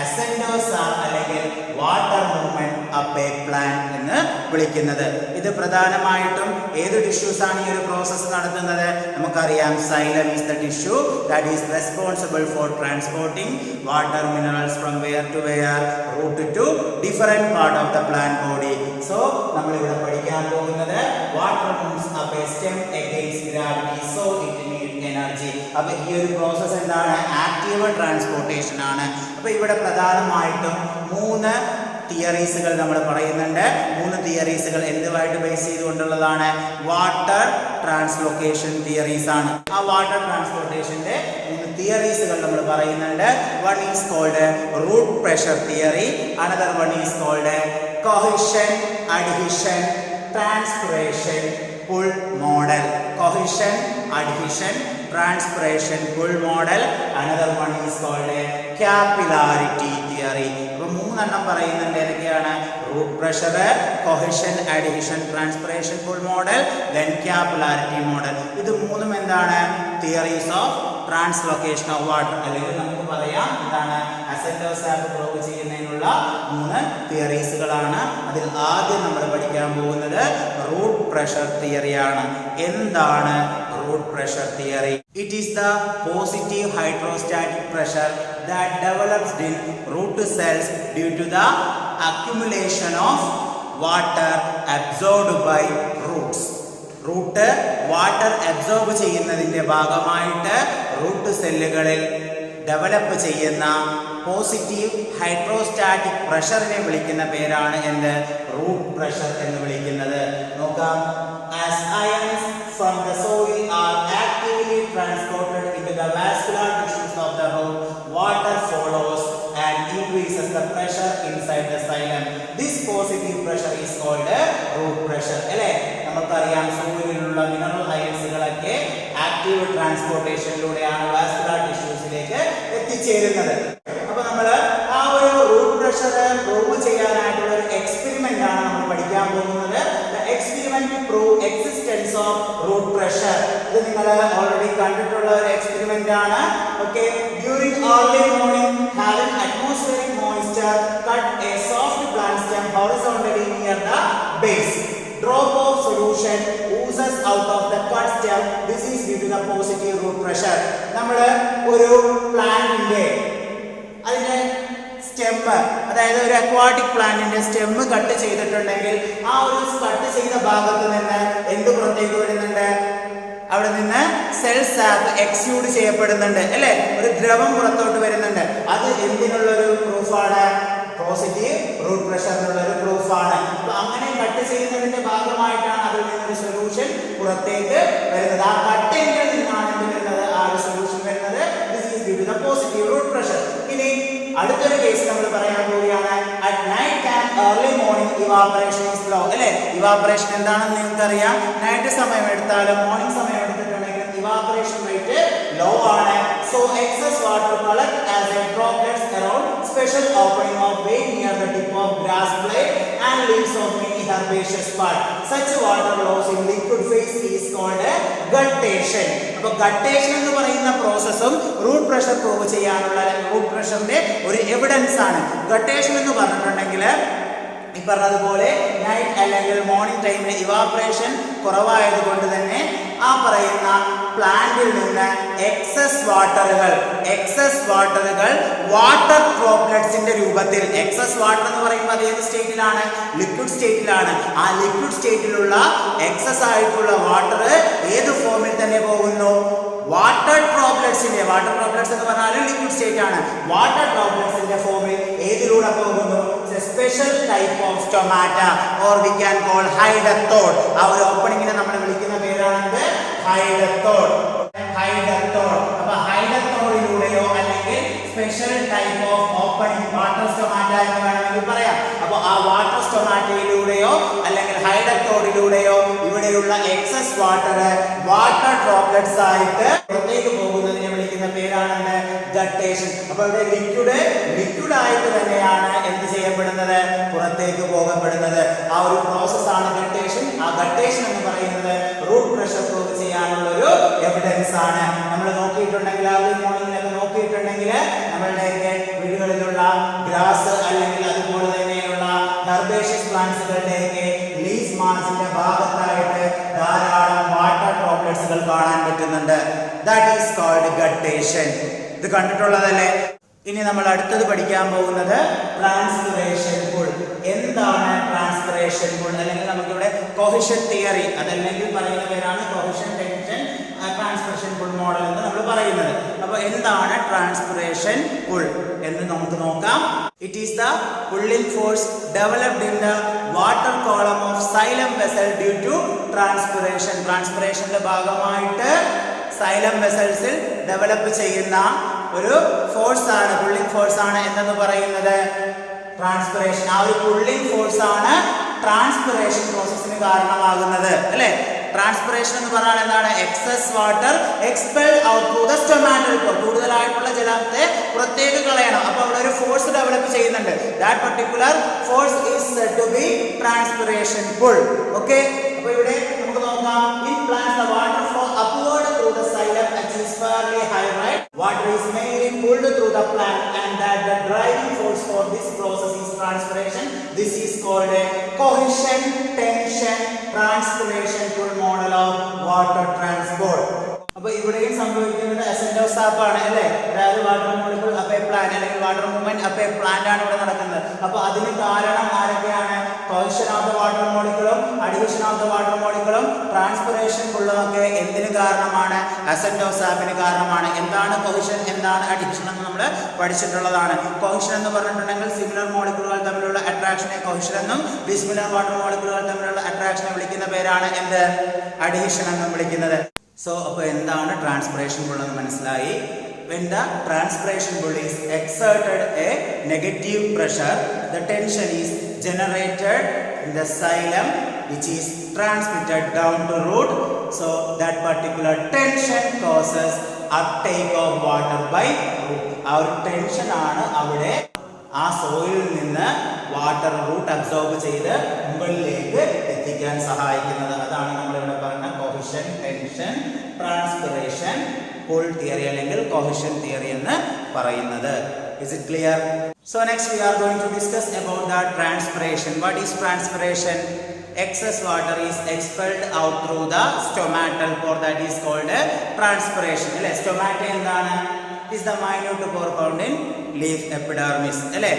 അസെന്റ് ഓഫ് സാപ്പ് അല്ലെങ്കിൽ water movement up a plant എന്ന് വിളിക്കുന്നത്. ഇത് പ്രധാനമായിട്ടും ഏത് ടിഷ്യൂസ് ആണ് ഈ ഒരു പ്രോസസ്സ് നടത്തുന്നത്? നമുക്കറിയാം, xylem is the tissue that is responsible for transporting water minerals from where to where, root to different part of the plant body. So നമ്മൾ ഇവിടെ പഠിക്കാൻ പോകുന്നത് water moves up a stem against gravity, so it need energy. അപ്പൊ ഈ ഒരു പ്രോസസ്സ് എന്താണ്? ആക്റ്റീവ് ട്രാൻസ്പോർട്ടേഷൻ ആണ്. അപ്പൊ ഇവിടെ പ്രധാനമായിട്ടും 3 തിയറീസുകൾ നമ്മൾ പറയുന്നുണ്ട്. 3 തിയറീസുകൾ എന്തുമായിട്ട് ബേസ് ചെയ്തുകൊണ്ടുള്ളതാണ്? വാട്ടർ ട്രാൻസ്ലൊക്കേഷൻ തിയറീസ് ആണ്. ആ വാട്ടർ ട്രാൻസ്പോർട്ടേഷന്റെ 3 തിയറീസുകൾ നമ്മൾ പറയുന്നുണ്ട്. One is called root pressure theory, another one is called cohesion, adhesion, transpiration, pull model. Cohesion, adhesion, transpiration, pull model. Another one is called a capillarity theory. അപ്പോൾ 3 എണ്ണം പറയുന്നുണ്ട്. ഏതൊക്കെയാണ്? Root pressure, cohesion, adhesion, transpiration, pull model, then capillarity model. ഇത് 3ഉം എന്താണ്? Theories of translocation of water, അല്ലെങ്കിൽ നമുക്ക് പറയാം എന്താണ്? അസെന്റ് ഓഫ് സാപ്പ് പ്രൂവ് ചെയ്യുന്നതിനുള്ള 3 തിയറീസുകളാണ്. അതിൽ ആദ്യം നമ്മൾ പഠിക്കാൻ പോകുന്നത് റൂട്ട് പ്രഷർ തിയറിയാണ്. എന്താണ് റൂട്ട് പ്രഷർ തിയറി? It is the positive hydrostatic pressure that develops in root cells due to the accumulation of water absorbed by roots. Root water absorb ചെയ്യുന്നതിൻ്റെ ഭാഗമായിട്ട് റൂട്ട് സെല്ലുകളിൽ ഡെവലപ്പ് ചെയ്യുന്ന പോസിറ്റീവ് ഹൈഡ്രോസ്റ്റാറ്റിക് പ്രഷറിനെ വിളിക്കുന്ന പേരാണ് എന്ത്? റൂട്ട് പ്രഷർ എന്ന് വിളിക്കുന്നത്. നോക്കാം. As ions from the soil are actively transported into the vascular tissues of the root, water follows and increases the pressure inside the xylem. This positive pressure is called root pressure. അല്ലേ? നമുക്കറിയാം, സോയിലുള്ള മിനറൽ അയൻസുകളൊക്കെ ആക്റ്റീവ് ട്രാൻസ്പോർട്ടേഷനിലൂടെയാണ് വാസ്കുലർ ടിഷ്യൂസിലേക്ക് എത്തിച്ചേരുന്നത്. അപ്പൊ നമ്മൾ ആ ഒരു റൂട്ട് പ്രഷർ പ്രൂവ് ചെയ്യാനായിട്ടുള്ള ഒരു എക്സ്പെരിമെന്റ് ആണ് നമ്മൾ പഠിക്കാൻ പോകുന്നത്. Experiment prove existence of root pressure. ഇത് നിങ്ങൾ ഓൾറെഡി കണ്ടിട്ടുള്ള ഒരു എക്സ്പെരിമെന്റ് ആണ്. Okay, during early morning having atmospheric moisture cut a soft plant stem horizontally near the base. Drop of solution oozes out of the cut stem. This is due to the positive root pressure. നമ്മൾ ഒരു പ്ലാന്റിന്റെ അതിന്റെ സ്റ്റെം, അതായത് ഒരു അക്വാട്ടിക് പ്ലാന്റിന്റെ സ്റ്റെം കട്ട് ചെയ്തിട്ടുണ്ടെങ്കിൽ ആ ഒരു കട്ട് ചെയ്ത ഭാഗത്ത് നിന്ന് എന്ത് പുറത്തേക്ക് വരുന്നുണ്ട്? അവിടെ നിന്ന് സെൽ സാപ്പ് എക്സ്യൂഡ് ചെയ്യപ്പെടുന്നുണ്ട് അല്ലെ, ഒരു ദ്രവം പുറത്തോട്ട് വരുന്നുണ്ട്. അത് എന്തിനുള്ള ഒരു പ്രൂഫാണ്? പോസിറ്റീവ് റൂട്ട് പ്രഷറിനുള്ള ഒരു പ്രൂഫാണ്. അപ്പൊ അങ്ങനെ കട്ട് ചെയ്യുന്നതിന്റെ ഭാഗമായിട്ടാണ് അതിൽ നിന്നൊരു സൊല്യൂഷൻ പുറത്തേക്ക് വരുന്നത്. ആ കട്ടയിൽ നിന്നാണ് എന്ത് വരുന്നത്? ആ ഒരു സൊല്യൂഷൻ വരുന്നത്. This is due to the positive root pressure. ഇനി അടുത്തൊരു കേസ് നമ്മൾ പറയാൻ പോവുകയാണ്. At night and early morning evaporation is low അല്ലെ. ഇവാപറേഷൻ എന്താണെന്ന് നിങ്ങൾക്ക് അറിയാം. നൈറ്റ് സമയം എടുത്താലും മോർണിംഗ് സമയം എടുത്തിട്ടുണ്ടെങ്കിലും ഇവാപറേഷൻ റേറ്റ് ലോ ആണ്. So excess water collect as a droplets around special opening of vein near the tip of grass blade and leaves of many herbaceous part. Such water loss in liquid phase is called guttation. അപ്പോൾ ഗട്ടേഷൻ എന്ന് പറയുന്ന പ്രോസസ്സും റൂട്ട് പ്രഷർ പ്രൂവ് ചെയ്യാനുള്ള റൂട്ട് പ്രഷറിന്റെ ഒരു എവിഡൻസ് ആണ്. ഗട്ടേഷൻ എന്ന് പറഞ്ഞിട്ടുണ്ടെങ്കിൽ ഈ പറഞ്ഞതുപോലെ നൈറ്റ് അല്ലെങ്കിൽ മോർണിംഗ് ടൈമിൽ ഇവാപറേഷൻ കുറവായതുകൊണ്ട് തന്നെ ആ പറയുന്ന പ്ലാന്റിൽ നിന്ന് എക്സസ് വാട്ടറുകൾ വാട്ടർ ഡ്രോപ്ലെറ്റ്സിന്റെ രൂപത്തിൽ, എക്സസ് വാട്ടർ എന്ന് പറയുമ്പോൾ അത് ഏത് സ്റ്റേറ്റിലാണ്? ലിക്വിഡ് സ്റ്റേറ്റിലാണ്. ആ ലിക്വിഡ് സ്റ്റേറ്റിലുള്ള എക്സസ് ആയിട്ടുള്ള വാട്ടർ ഏത് ഫോമിൽ തന്നെ പോകുന്നു? വാട്ടർ ഡ്രോപ്ലെറ്റ്സിന്റെ, വാട്ടർ ഡ്രോപ്ലെറ്റ്സ് എന്ന് പറഞ്ഞാൽ ലിക്വിഡ് സ്റ്റേറ്റ് ആണ്. വാട്ടർ ഡ്രോപ്ലെറ്റ്സിന്റെ ഫോമിൽ ഏതിലൂടെ പോകുന്നു? Special type of stomata or we can call hydathode. ആ ഒരു ഓപ്പണിങ്ങിനെ നമ്മൾ വിളിക്കുന്ന പേരാണ് ഹൈഡത്തോഡ്. അപ്പൊ ഹൈഡത്തോഡിലൂടെയോ അല്ലെങ്കിൽ special type of opening water stomata എന്ന് വേണമെങ്കിൽ പറയാം. അപ്പോൾ ആ വാട്ടർ സ്റ്റൊമാറ്റയിലൂടെയോ അല്ലെങ്കിൽ ഹൈഡത്തോഡിലൂടെയോ ഇവിടെയുള്ള എക്സസ് വാട്ടർ ഡ്രോപ്ലെറ്റ്സ് ആയിട്ട് പുറത്തേക്ക് പോകുന്നതിനെ വിളിക്കുന്ന പേരാണ് ഗട്ടേഷൻ. അപ്പോൾ ഇവിടെ ലിക്വിഡ് ആയിട്ട് തന്നെയാണ് എന്ത് ചെയ്യപ്പെടുന്നത്? പുറത്തേക്ക് പോകപ്പെടുന്നത്. ആ ഒരു പ്രോസസ് ആണ് ഗട്ടേഷൻ. ആ ഗട്ടേഷൻ എന്ന് പറയുന്നത് റൂട്ട് പ്രഷർ പ്രൂവ് ചെയ്യാനുള്ള ഒരു എവിഡൻസ് ആണ്. നമ്മൾ നോക്കിയിട്ടുണ്ടെങ്കിൽ early morning നോക്കിയിട്ടുണ്ടെങ്കിൽ നമ്മളുടെയൊക്കെ വീടുകളിലുള്ള ഗ്രാസ് അല്ലെങ്കിൽ അതുപോലെ തന്നെയുള്ള ഹെർബേഷ്യസ് പ്ലാന്റ്സുകളുടെയൊക്കെ ലീഫ് മാർജിന്റെ ഭാഗത്തായിട്ട് ധാരാളം വാട്ടർ ഡ്രോപ്ലെറ്റ്സുകൾ കാണാൻ പറ്റുന്നുണ്ട്. That is called guttation. ഇത് കണ്ടിട്ടുള്ളതല്ലേ? ഇനി നമ്മൾ അടുത്തത് പഠിക്കാൻ പോകുന്നത് ട്രാൻസ്പിറേഷൻ പുൾ. എന്താണ് ട്രാൻസ്പിറേഷൻ പുൾ? അല്ലെങ്കിൽ നമുക്കിവിടെ കൊഹിഷൻ തിയറി, അതല്ലെങ്കിൽ പറയുന്ന പേരാണ് cohesion tension transpiration pull model എന്ന് നമ്മൾ പറയുന്നത്. അപ്പോൾ എന്താണ് ട്രാൻസ്പിറേഷൻ പുൾ എന്ന് നമുക്ക് നോക്കാം. It is the pulling force developed in the water column of xylem vessel due to transpiration. ട്രാൻസ്പിറേഷന്റെ ഭാഗമായിട്ട് സൈലം വെസൽസിൽ ഡെവലപ്പ് ചെയ്യുന്ന ഒരു ഫോഴ്സ് ആണ്, പുള്ളിംഗ് ഫോഴ്സ് ആണ് എന്തെന്ന് പറയുന്നത് ട്രാൻസ്പിറേഷൻ. ആ ഒരു പുള്ളിംഗ് ഫോഴ്സ് ആണ് ട്രാൻസ്പിറേഷൻ പ്രോസസ്സിന് കാരണമാകുന്നത് അല്ലെ. ട്രാൻസ്പിറേഷൻ എന്ന് പറഞ്ഞാൽ എന്താണ്? Excess water expel out through the stomatal pore. കൂടുതലായിട്ടുള്ള ജലത്തെ പുറത്തേക്ക് കളയണം. അപ്പോൾ അവിടെ ഒരു ഫോഴ്സ് ഡെവലപ്പ് ചെയ്യുന്നുണ്ട്. That particular force is said to be transpiration pull. Okay, അപ്പോൾ ഇവിടെ നമുക്ക് നോക്കാം. In plants the water flow upward through the xylem achieves fairly high rate. Water is mainly pulled through the plant and that the driving force for this process is transpiration. This is called a cohesion tension transpiration pull model of water transport. അപ്പോൾ ഇവിടെയും സംഭവിക്കുന്നത് ascent of sap ആണ് അല്ലേ. അതായത് water molecule up a plant അല്ലെങ്കിൽ water movement up a plant ആണ് ഇവിടെ നടക്കുന്നത്. അപ്പോൾ അതിന് കാരണം ആരൊക്കെയാണ്? cohesion of the water molecule, adhesion of the water molecule, transpiration പുള്ളൊക്കെ എന്തിന് കാരണമാണ്? ascent of sapന് കാരണമാണ്. എന്താണ് cohesion, എന്താണ് adhesion എന്ന് നമ്മൾ പഠിച്ചിട്ടുള്ളതാണ്. cohesion എന്ന് പറഞ്ഞിട്ടുണ്ടെങ്കിൽ സിമിലർ മോളിക്യൂളുകൾ തമ്മിലുള്ള അട്രാക്ഷനെ cohesion എന്നും ഡിസിമിലർ വാട്ടർ മോളിക്യൂളുകൾ തമ്മിലുള്ള അട്രാക്ഷനെ വിളിക്കുന്ന പേരാണ് എന്ത്? adhesion എന്നും വിളിക്കുന്നത്. സോ അപ്പോൾ എന്താണ് ട്രാൻസ്പിറേഷൻ പുൾ എന്ന് മനസ്സിലായി. When the transpiration bull is exerted a negative pressure, the tension is generated in the xylem which is transmitted down to root. So that particular tension causes uptake of water by root. Our tension ആണ് അവിടെ ആ സോയിലിൽ നിന്ന് വാട്ടർ റൂട്ട് അബ്സോർബ് ചെയ്ത് മുകളിലേക്ക് എത്തിക്കാൻ സഹായിക്കുന്നത്. അതാണ് നമ്മളിവിടെ പറഞ്ഞ cohesion, tension, transpiration, pull theory അല്ലെങ്കിൽ കൊഹിഷൻ തിയറി എന്ന് പറയുന്നത്. Is it clear? So next we are going to discuss about the transpiration. What is transpiration? Excess water is expelled out through the stomatal pore, that is called transpiration. അല്ലേ? stomata എന്താണ്? Is the minute pore found in leaf epidermis. അല്ലേ?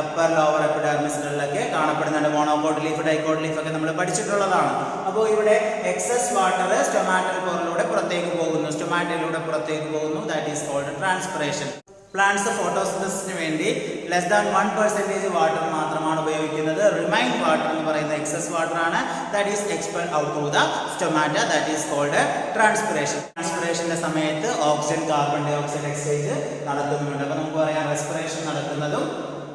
അപ്പർ ലോവർ എപ്പിഡെർമിസിലൊക്കെ കാണപ്പെടുന്നുണ്ട്. മോണോകോട്ട് ലീഫ്, ഡൈക്കോട്ട് ലീഫ് ഒക്കെ നമ്മൾ പഠിച്ചിട്ടുള്ളതാണ്. അപ്പോൾ ഇവിടെ എക്സസ് വാട്ടർ സ്റ്റൊമാറ്റൽ പോറിലൂടെ പുറത്തേക്ക് പോകുന്നു, സ്റ്റൊമാറ്റയിലൂടെ പുറത്തേക്ക് പോകുന്നു. That is called transpiration. Plants ഫോട്ടോസിന്തസിന് വേണ്ടി ലെസ് ദാൻ 1% വാട്ടർ മാത്രമാണ് ഉപയോഗിക്കുന്നത്. റിമൈൻ വാട്ടർ എന്ന് പറയുന്ന എക്സസ് വാട്ടർ ആണ്. That is expelled out through the stomata. That is called transpiration. ട്രാൻസ്പിറേഷന്റെ സമയത്ത് oxygen, carbon dioxide exchange നടക്കുന്നുണ്ട്. അപ്പോൾ നമുക്ക് പറയാം റെസ്പിറേഷൻ നടക്കുന്നതും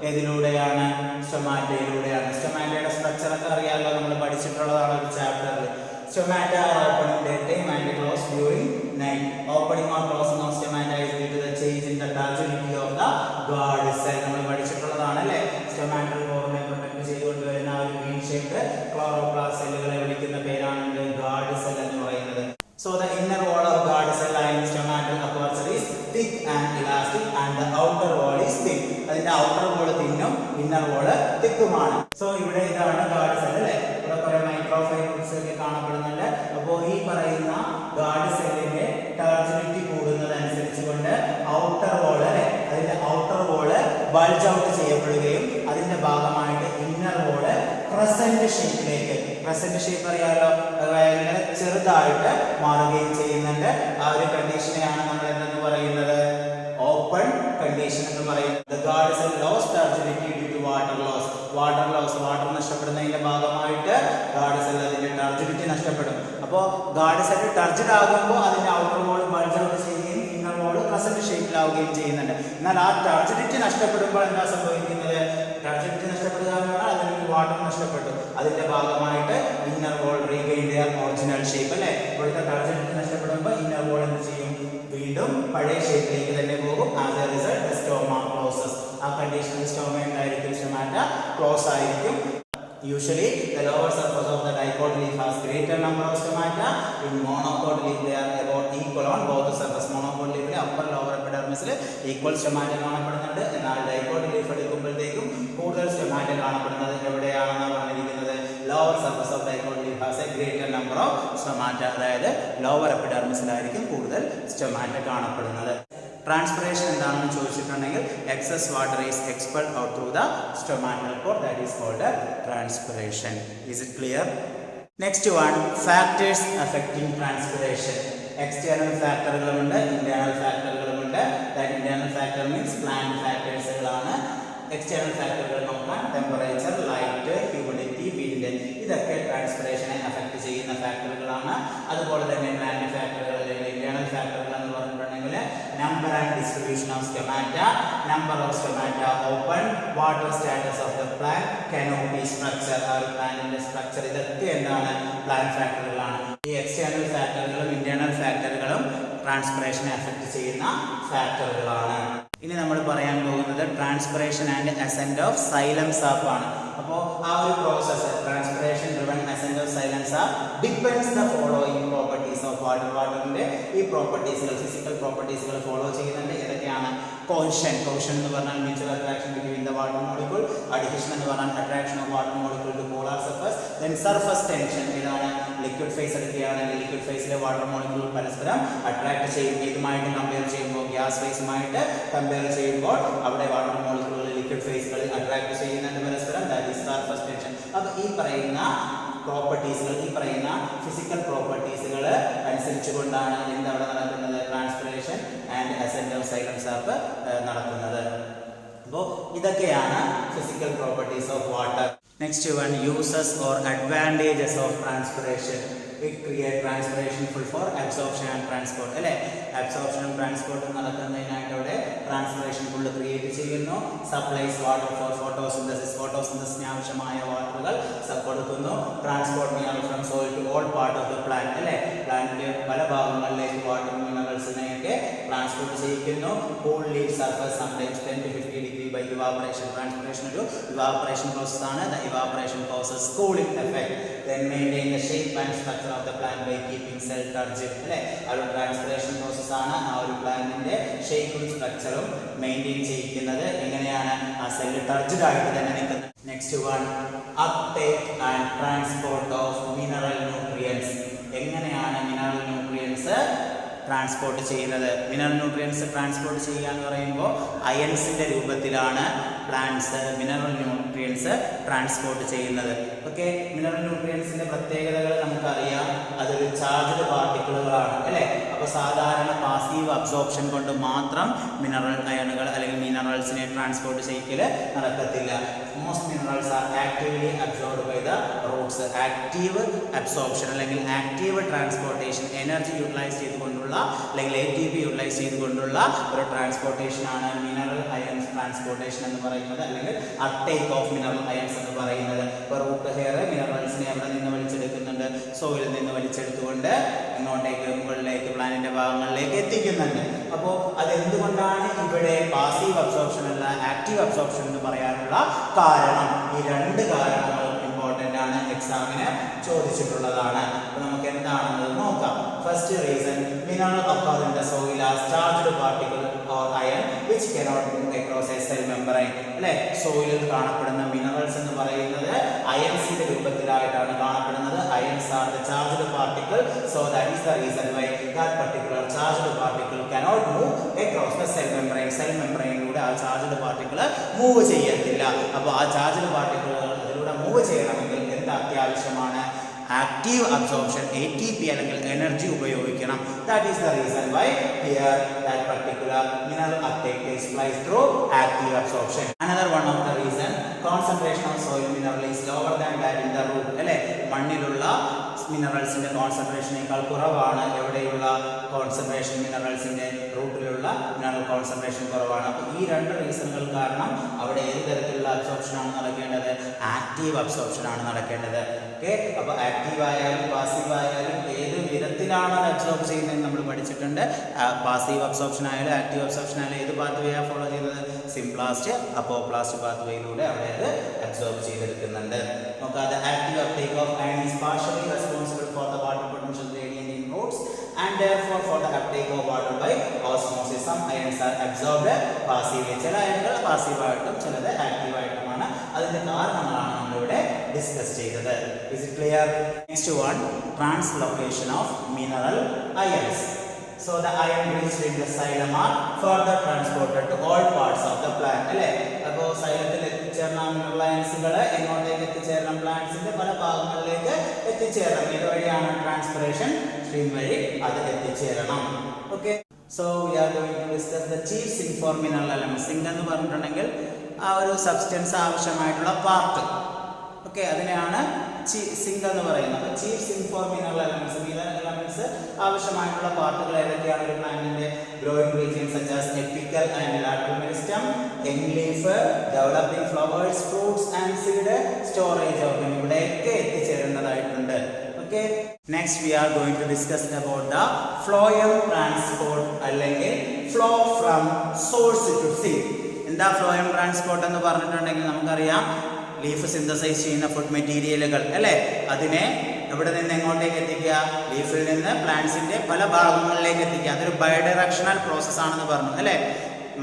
ഏതിലൂടെയാണ്? സ്റ്റൊമാറ്റയിലൂടെയാണ്. സ്റ്റൊമാറ്റയുടെ സ്ട്രക്ചർ ഒക്കെ അറിയാമല്ലോ, നമ്മൾ പഠിച്ചിട്ടുള്ളതാണ് ഒരു ചാപ്റ്ററിൽ. Stomata are open in daytime and closed during night. Opening or closing of stomata is due to the change in the turgidity of the guard cell. നമ്മൾ പഠിച്ചിട്ടുള്ളതാണ് അല്ലേ? സ്റ്റൊമാറ്റൽ പോറിനെ പ്രൊട്ടക്ട് ചെയ്തുകൊണ്ടുവരുന്ന ആ ഒരു ഗ്രീൻ ഷേപ്പ് ക്ലോറോപ്ലാസ്റ്റ് സെല്ലുകളെ വിളിക്കുന്ന പേരാണ് ഗാർഡ് സെൽ എന്ന് പറയുന്നത്. So the inner wall of guard cell line stomatal aperture is thick and elastic and the outer wall is thin. അതിന്റെ outer wall തിന്നും inner wall തിക്കുമാണ്. So ഇവിടെ ഇതാണ് ഗാർഡ് സെൽ അല്ലേ? ഇവിടെ കുറെ മൈക്രോഫൈബേഴ്സ് ഒക്കെ കാണപ്പെടുന്നുണ്ട്. അപ്പോൾ ഈ പറയുന്ന ഗാർഡ് സെല്ലിന്റെ ടർജിഡിറ്റി കൂടുന്നതനുസരിച്ച് കൊണ്ട് ഔട്ടർ വോൾ അല്ലേ, അതിന്റെ ഔട്ടർ വോള് ബൾജ് ഔട്ട് ചെയ്യപ്പെടുകയും അതിന്റെ ഭാഗമായിട്ട് ഇന്നർ വോള് ക്രസന്റ് ഷേപ്പിലേക്ക്, ക്രസന്റ് ഷേപ്പ് അറിയാമല്ലോ, ഇങ്ങനെ ചെറുതായിട്ട് മാറുകയും ചെയ്യുന്നുണ്ട്. ആ ഒരു കണ്ടീഷനെയാണ് നമ്മൾ എന്തെന്ന് പറയുന്നത്? ഓപ്പൺ കണ്ടീഷൻ എന്ന് പറയുന്നത്. Guard cell loss turgidity due to water loss. Water loss, water നഷ്ടപ്പെടുന്നതിന്റെ ഭാഗമായിട്ട് ഗാർഡ് സെൽ അതിന്റെ ടർജിഡിറ്റി നഷ്ടപ്പെടും. അപ്പോൾ ഗാർഡ് സെൽ ടർജിഡ് ആകുമ്പോൾ അതിന്റെ ഔട്ടർ വോൾ ബൾജ് ഔട്ട് ചെയ്യുകയും ഇന്നർ വോൾ ക്രസന്റ് ഷേപ്പിലാവുകയും ചെയ്യുന്നുണ്ട്. എന്നാൽ ആ ടർജിഡിറ്റി നഷ്ടപ്പെടുമ്പോൾ എന്താ സംഭവിക്കുന്നത്? ടർജിഡിറ്റി നഷ്ടപ്പെടുക എന്ന് പറഞ്ഞാൽ അതിന് വാട്ടർ നഷ്ടപ്പെട്ടു. അതിന്റെ ഭാഗമായിട്ട് inner wall regain their original shape അല്ലേ? ഇവിടുത്തെ ടർജിഡിറ്റി നഷ്ടപ്പെടുമ്പോൾ ഇന്നർ വോൾ എന്ത് ചെയ്യും? വീണ്ടും പഴയ ഷേപ്പിലേക്ക് തന്നെ പോകും. As a result stoma closes. ആ കണ്ടീഷനിൽ സ്റ്റോമ എന്തായിരിക്കും? സ്റ്റൊമാറ്റ ക്ലോസ് ആയിരിക്കും. Usually the lower surface of the dicot leaf has greater number of stomata. In monocot leaf they are about equal on both the surface. Monocot leaf le upper lower epidermis le equal stomata കാണപ്പെടുന്നുണ്ട്. എന്നാൽ dicot leaf എടുക്കുമ്പോഴത്തേക്കും കൂടുതൽ stomata കാണപ്പെടുന്നത് എവിടെയാണെന്ന് പറഞ്ഞിരിക്കുന്നത്? lower surface of dicot leaf has a greater number of stomata. അതായത് lower epidermis ലായിരിക്കും കൂടുതൽ stomata കാണപ്പെടുന്നത്. ട്രാൻസ്പിറേഷൻ എന്താണെന്ന് ചോദിച്ചിട്ടുണ്ടെങ്കിൽ excess water is expelled out through the stomatal pore. That is called transpiration. Is it clear? Next one, factors affecting transpiration. External ഫാക്ടറുകളുണ്ട്, ഇന്റേണൽ ഫാക്ടറുകളുമുണ്ട്. That internal factor means plant ഫാക്ടേഴ്സുകളാണ്. എക്സ്റ്റേണൽ ഫാക്ടറുകൾ നോക്കാൻ ടെമ്പറേച്ചർ, ലൈറ്റ്, ഹ്യൂമിഡിറ്റി, വിൻഡ്, ഇതൊക്കെ ട്രാൻസ്പിറേഷനെ അഫക്റ്റ് ചെയ്യുന്ന ഫാക്ടറുകളാണ്. അതുപോലെ തന്നെ പ്ലാന്റ് ഫാക്ടറുകൾ അല്ലെങ്കിൽ ഇന്റേണൽ ഫാക്ടറുകൾ എന്ന് പറഞ്ഞിട്ടുണ്ടെങ്കിൽ number and distribution of stomata, number of stomata open, water status of the plant, canopy structure, or plant structure, ഇതൊക്കെ എന്താണ്? പ്ലാന്റ് ഫാക്ടറുകളാണ്. ഈ എക്സ്റ്റേണൽ ഫാക്ടറുകളും ഇന്റേണൽ ഫാക്ടറുകളും ട്രാൻസ്പിറേഷനെ അഫക്റ്റ് ചെയ്യുന്ന ഫാക്ടറുകളാണ്. ഇനി നമ്മൾ പറയാൻ പോകുന്നത് transpiration and ascent of xylem sap ആണ്. അപ്പോൾ ആ ഒരു process transpiration driven ascent of xylem sap depends the following properties of water. വാട്ടറിന്റെ ഈ പ്രോപ്പർട്ടീസുകൾ, ഫിസിക്കൽ പ്രോപ്പർട്ടീസുകൾ ഫോളോ ചെയ്യുന്നുണ്ട്. ഏതൊക്കെയാണ്? കോഷൻ, കോഷൻ എന്ന് പറഞ്ഞാൽ mutual attraction between the water molecule. Adhesion എന്ന് പറഞ്ഞാൽ attraction of water molecule to polar surface. Then surface tension. ഇതാണ് ലിക്വിഡ് ഫേസ് എടുക്കുകയാണെങ്കിൽ ലിക്വിഡ് ഫേസിലെ വാട്ടർ മോളിക്യൂൾ പരസ്പരം അട്രാക്ട് ചെയ്യും. ഇതുമായിട്ട് കമ്പയർ ചെയ്യുമ്പോൾ, ഗ്യാസ് ഫേസുമായിട്ട് കമ്പയർ ചെയ്യുമ്പോൾ അവിടെ വാട്ടർ മോളിക്യൂളുകൾ ലിക്വിഡ് ഫേസുകളിൽ അട്രാക്ട് ചെയ്യുന്നുണ്ട് പരസ്പരം. That is surface tension. അപ്പോൾ ഈ പറയുന്ന പ്രോപ്പർട്ടീസുകൾ, ഈ പറയുന്ന ഫിസിക്കൽ പ്രോപ്പർട്ടീസുകൾ അനുസരിച്ചുകൊണ്ടാണ് എന്തവിടെ നടക്കുന്നത്? Transpiration and ascent of xylem sap നടക്കുന്നത്. അപ്പോൾ ഇതൊക്കെയാണ് physical properties of water. Next one, uses or advantages of transpiration. It create transpiration full for absorption and transport. അല്ലേ? അബ്സോർപ്ഷനും ട്രാൻസ്പോർട്ടും നടക്കുന്നതിനായിട്ട് അവിടെ ട്രാൻസ്പിറേഷൻ ഫുള്ള് ക്രിയേറ്റ് ചെയ്യുന്നു. Supplies water for photosynthesis. ഫോട്ടോസിന്തസിന് ആവശ്യമായ വാട്ടറുകൾ കൊടുക്കുന്നു. Transport mineral from soil to all part of the plant. അല്ലേ? പ്ലാന്റിന്റെ പല ഭാഗങ്ങളിലേക്ക് വാട്ടർ മിനറൽസിനെയൊക്കെ ട്രാൻസ്പോർട്ട് ചെയ്യിക്കുന്നു. Cool leaf surface sometimes 10 to 50 degree by evaporation. Transpiration ഒരു evaporation process ആണ്. The evaporation causes cooling effect. Then maintain the shape and structure of the plant by keeping cell turgid. അല്ലേ, ആ ഒരു ട്രാൻസ്പിറേഷൻ പ്രോസസ് ആണ് ആ ഒരു പ്ലാന്റിന്റെ ഷേപ്പും സ്ട്രക്ചറും മെയിൻറ്റെയിൻ ചെയ്യിക്കുന്നത്. എങ്ങനെയാണ്? ആ സെല്ല് ടർജിഡ് ആയിട്ട് തന്നെ നിൽക്കുന്നത്. Next one, uptake and transport of mineral nutrients. എങ്ങനെയാണ് മിനറൽ ന്യൂട്രിയൻസ് ട്രാൻസ്പോർട്ട് ചെയ്യുന്നത്? മിനറൽ ന്യൂട്രിയൻസ് ട്രാൻസ്പോർട്ട് ചെയ്യുക എന്ന് പറയുമ്പോൾ അയൺസിൻ്റെ രൂപത്തിലാണ് പ്ലാന്റ്സ് മിനറൽ ന്യൂട്രിയൻസ് ട്രാൻസ്പോർട്ട് ചെയ്യുന്നത്. ഓക്കെ, മിനറൽ ന്യൂട്രിയൻസിൻ്റെ പ്രത്യേകതകൾ നമുക്കറിയാം. അതൊരു ചാർജ്ഡ് പാർട്ടിക്കിളുകളാണ് അല്ലേ. അപ്പോൾ സാധാരണ പാസീവ് അബ്സോർപ്ഷൻ കൊണ്ട് മാത്രം മിനറൽ അയണുകൾ അല്ലെങ്കിൽ മിനറൽസിനെ ട്രാൻസ്പോർട്ട് ചെയ്യിക്കൽ നടക്കത്തില്ല. Most minerals are actively absorbed by the roots. Active absorption അല്ലെങ്കിൽ ആക്റ്റീവ് ട്രാൻസ്പോർട്ടേഷൻ, എനർജി യൂട്ടിലൈസ് ചെയ്തുകൊണ്ടുള്ള അല്ലെങ്കിൽ ATP യൂട്ടിലൈസ് ചെയ്തുകൊണ്ടുള്ള ഒരു ട്രാൻസ്പോർട്ടേഷൻ ആണ് മിനറൽ അയൺസ് ട്രാൻസ്പോർട്ടേഷൻ എന്ന് പറയുന്നത്, അല്ലെങ്കിൽ അപ്ടേക്ക് ഓഫ് മിനറൽ അയൺസ് എന്ന് പറയുന്നത്. ഇപ്പോൾ റൂട്ട് ഹെയർ മിനറൽസിനെ എവിടെ നിന്ന് വലിച്ചെടുക്കുന്നുണ്ട്? സോയിലിൽ നിന്ന് വലിച്ചെടുത്തുകൊണ്ട് ഇങ്ങോട്ടേക്ക് മുകളിലേക്ക് പ്ലാന്റിന്റെ ഭാഗങ്ങളിലേക്ക് എത്തിക്കുന്നുണ്ട്. അപ്പോൾ അതെന്തുകൊണ്ടാണ് ഇവിടെ പാസീവ് അബ്സോർപ്ഷൻ അല്ല ആക്റ്റീവ് അബ്സോർപ്ഷൻ എന്ന് പറയാനുള്ള കാരണം? ഈ രണ്ട് കാരണങ്ങൾ ഇമ്പോർട്ടൻ്റ് ആണ്, എക്സാമിന് ചോദിച്ചിട്ടുള്ളതാണ്. അപ്പോൾ നമുക്ക് എന്താണെന്ന് നോക്കാം. First reason, mineral occur in the soil as charged particle or iron which cannot move across a cell membrane. അല്ലേ, സോയിലിൽ കാണപ്പെടുന്ന മിനറൽസ് എന്ന് പറയുന്നത് അയൺസിന്റെ രൂപത്തിലായിട്ടാണ് കാണപ്പെടുന്നത്. Ions are the charged particle, so that is the reason why that particular charged particle cannot move across the cell membrane. Cell മെംബ്രെയിനിലൂടെ ആ ചാർജ്ഡ് പാർട്ടിക്കിൾ മൂവ് ചെയ്യത്തില്ല. അപ്പോൾ ആ ചാർജ്ഡ് പാർട്ടിക്കിളുകൾ അതിലൂടെ മൂവ് ചെയ്യണമെങ്കിൽ എന്ത് അത്യാവശ്യമാണ്? ആക്റ്റീവ് അബ്സോർപ്ഷൻ, ATP അല്ലെങ്കിൽ എനർജി ഉപയോഗിക്കണം. That is the reason why here that particular mineral uptake takes place through active absorption. Another one of the reason, concentration of soil mineral is lower than that in the root. അല്ലേ, മണ്ണിലുള്ള മിനറൽസിന്റെ കോൺസെൻട്രേഷനേക്കാൾ കുറവാണ് എവിടെയുള്ള കോൺസെൻട്രേഷൻ, മിനറൽസിന്റെ റൂട്ടിലുള്ള മിനറൽ കോൺസെൻട്രേഷൻ കുറവാണ്. അപ്പോൾ ഈ രണ്ട് റീസണുകൾ കാരണം അവിടെ ഏത് തരത്തിലുള്ള അബ്സോർപ്ഷൻ ആണ് നടക്കേണ്ടത്? ആക്റ്റീവ് അബ്സോർപ്ഷൻ ആണ് നടക്കേണ്ടത്. ഓക്കെ, അപ്പോൾ ആക്റ്റീവ് ആയാലും പാസീവ് ആയാലും ഏത് വിധത്തിലാണ് അത് അബ്സോർബ് ചെയ്യുന്നതെന്ന് നമ്മൾ പഠിച്ചിട്ടുണ്ട്. പാസീവ് അബ്സോർപ്ഷൻ ആയാലും ആക്റ്റീവ് അബ്സോർപ്ഷൻ ആയാലും ഏത് പാത്ത് വേയാണ് ഫോളോ ചെയ്യുന്നത്? സിംപ്ലാസ്റ്റ്, അപ്പോപ്ലാസ്റ്റ് പാത്ത് വേയിലൂടെ അവിടെ അത് അബ്സോർബ് ചെയ്തെടുക്കുന്നുണ്ട്. നോക്കാതെ active uptake of iron is partially responsible for the water potential gradient in Roots and therefore for the uptake of water by osmosis. Some ions are absorbed passively. ചില അയണുകൾ പാസീവ് ആയിട്ടും ചിലത് ആക്റ്റീവ് ആയിട്ടുമാണ്. അതിന്റെ കാരണങ്ങളാണ് നമ്മളിവിടെ ഡിസ്കസ് ചെയ്തത്. Is it clear? Next one, translocation of mineral ions. So the ion reached in the xylem are further transported to all parts of the plant. അല്ലേ, അപ്പോൾ സൈലത്തിൽ എത്തിച്ചേർന്ന മിനറൽ അയൻസുകൾ എങ്ങോട്ടേക്ക് എത്തിച്ചേരണം? പ്ലാന്റ്സിന്റെ പല ഭാഗങ്ങളിലേക്ക് എത്തിച്ചേരണം. ഇതുവഴിയാണ് ട്രാൻസ്പിറേഷൻ സ്ട്രീം വഴി അത് എത്തിച്ചേരണം. Okay, so we are going to discuss the chief sink for mineral elements. Sink എന്ന് പറഞ്ഞിട്ടുണ്ടെങ്കിൽ ആ ഒരു സബ്സ്റ്റൻസ് ആവശ്യമായിട്ടുള്ള പാർട്ട്. ഓക്കെ, അതിനെയാണ് സിങ്ക് എന്ന് പറയുന്നത്. Chief sink for mineral elements. Mineral elements ആവശ്യമായിട്ടുള്ള പാർട്ടുകൾ ഏതൊക്കെയാണ്? ഒരു പ്ലാന്റിന്റെ growing region such as apical and lateral meristem, young leaf, developing flowers, fruits and seed, storage organ, ഇവിടെയൊക്കെ എത്തിച്ചേരുന്നതായിട്ടുണ്ട്. Okay, next we are going to discuss about the phloem transport അല്ലെങ്കിൽ flow from source to seed. എന്താ phloem transport എന്ന് പറഞ്ഞിട്ടുണ്ടെങ്കിൽ നമുക്കറിയാം ലീഫ് സിന്തസൈസ് ചെയ്യുന്ന ഫുഡ് മെറ്റീരിയലുകൾ അല്ലേ, അതിനെ എവിടെ നിന്ന് എങ്ങോട്ടേക്ക് എത്തിക്കുക? ലീഫിൽ നിന്ന് പ്ലാന്റ്സിന്റെ പല ഭാഗങ്ങളിലേക്ക് എത്തിക്കുക. അതൊരു ബൈഡയറക്ഷണൽ പ്രോസസ് ആണെന്ന് പറഞ്ഞു അല്ലേ.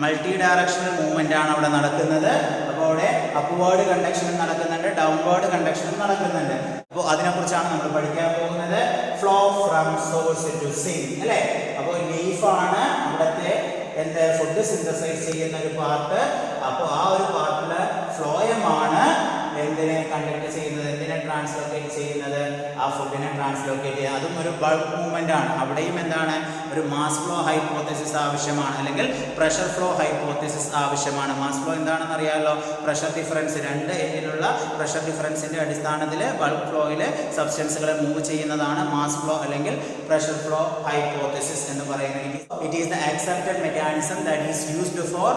മൾട്ടി ഡയറക്ഷണൽ മൂവ്മെന്റ് ആണ് അവിടെ നടക്കുന്നത്. അപ്പോൾ അവിടെ അപ്വേർഡ് കണ്ടക്ഷനും നടക്കുന്നുണ്ട്, ഡൗൺവേർഡ് കണ്ടക്ഷനും നടക്കുന്നുണ്ട്. അപ്പോൾ അതിനെക്കുറിച്ചാണ് നമ്മൾ പഠിക്കാൻ പോകുന്നത്. Flow from source to seed അല്ലേ. അപ്പോൾ ലീഫാണ് അവിടുത്തെ ഫുഡ് സിന്തസൈസ് ചെയ്യുന്ന ഒരു പാർട്ട്. അപ്പോൾ ആ ഒരു പാർട്ടില് ഫ്ലോയമാണ് എന്തിനെ കണ്ടക്ട് ചെയ്യുന്നത്, എന്തിനെ ട്രാൻസ്ലോക്കേറ്റ് ചെയ്യുന്നത്? ആ ഫുഡിനെ ട്രാൻസ്ലോക്കേറ്റ് ചെയ്യുക. അതും ഒരു ബൾക്ക് മൂവ്മെന്റ് ആണ്. അവിടെയും എന്താണ്? ഒരു മാസ് ഫ്ലോ ഹൈപ്പോത്തസിസ് ആവശ്യമാണ്, അല്ലെങ്കിൽ പ്രഷർ ഫ്ലോ ഹൈപ്പോത്തസിസ് ആവശ്യമാണ്. മാസ് ഫ്ലോ എന്താണെന്ന് അറിയാമല്ലോ, പ്രഷർ ഡിഫറൻസ്, രണ്ട് എൻഡിലുള്ള പ്രഷർ ഡിഫറൻസിന്റെ അടിസ്ഥാനത്തിൽ ബൾക്ക് ഫ്ലോയിൽ സബ്സ്റ്റൻസുകളെ മൂവ് ചെയ്യുന്നതാണ് മാസ് ഫ്ലോ അല്ലെങ്കിൽ പ്രഷർ ഫ്ലോ ഹൈപ്പോത്തസിസ് എന്ന് പറയുന്നത്. It is the accepted mechanism that is used for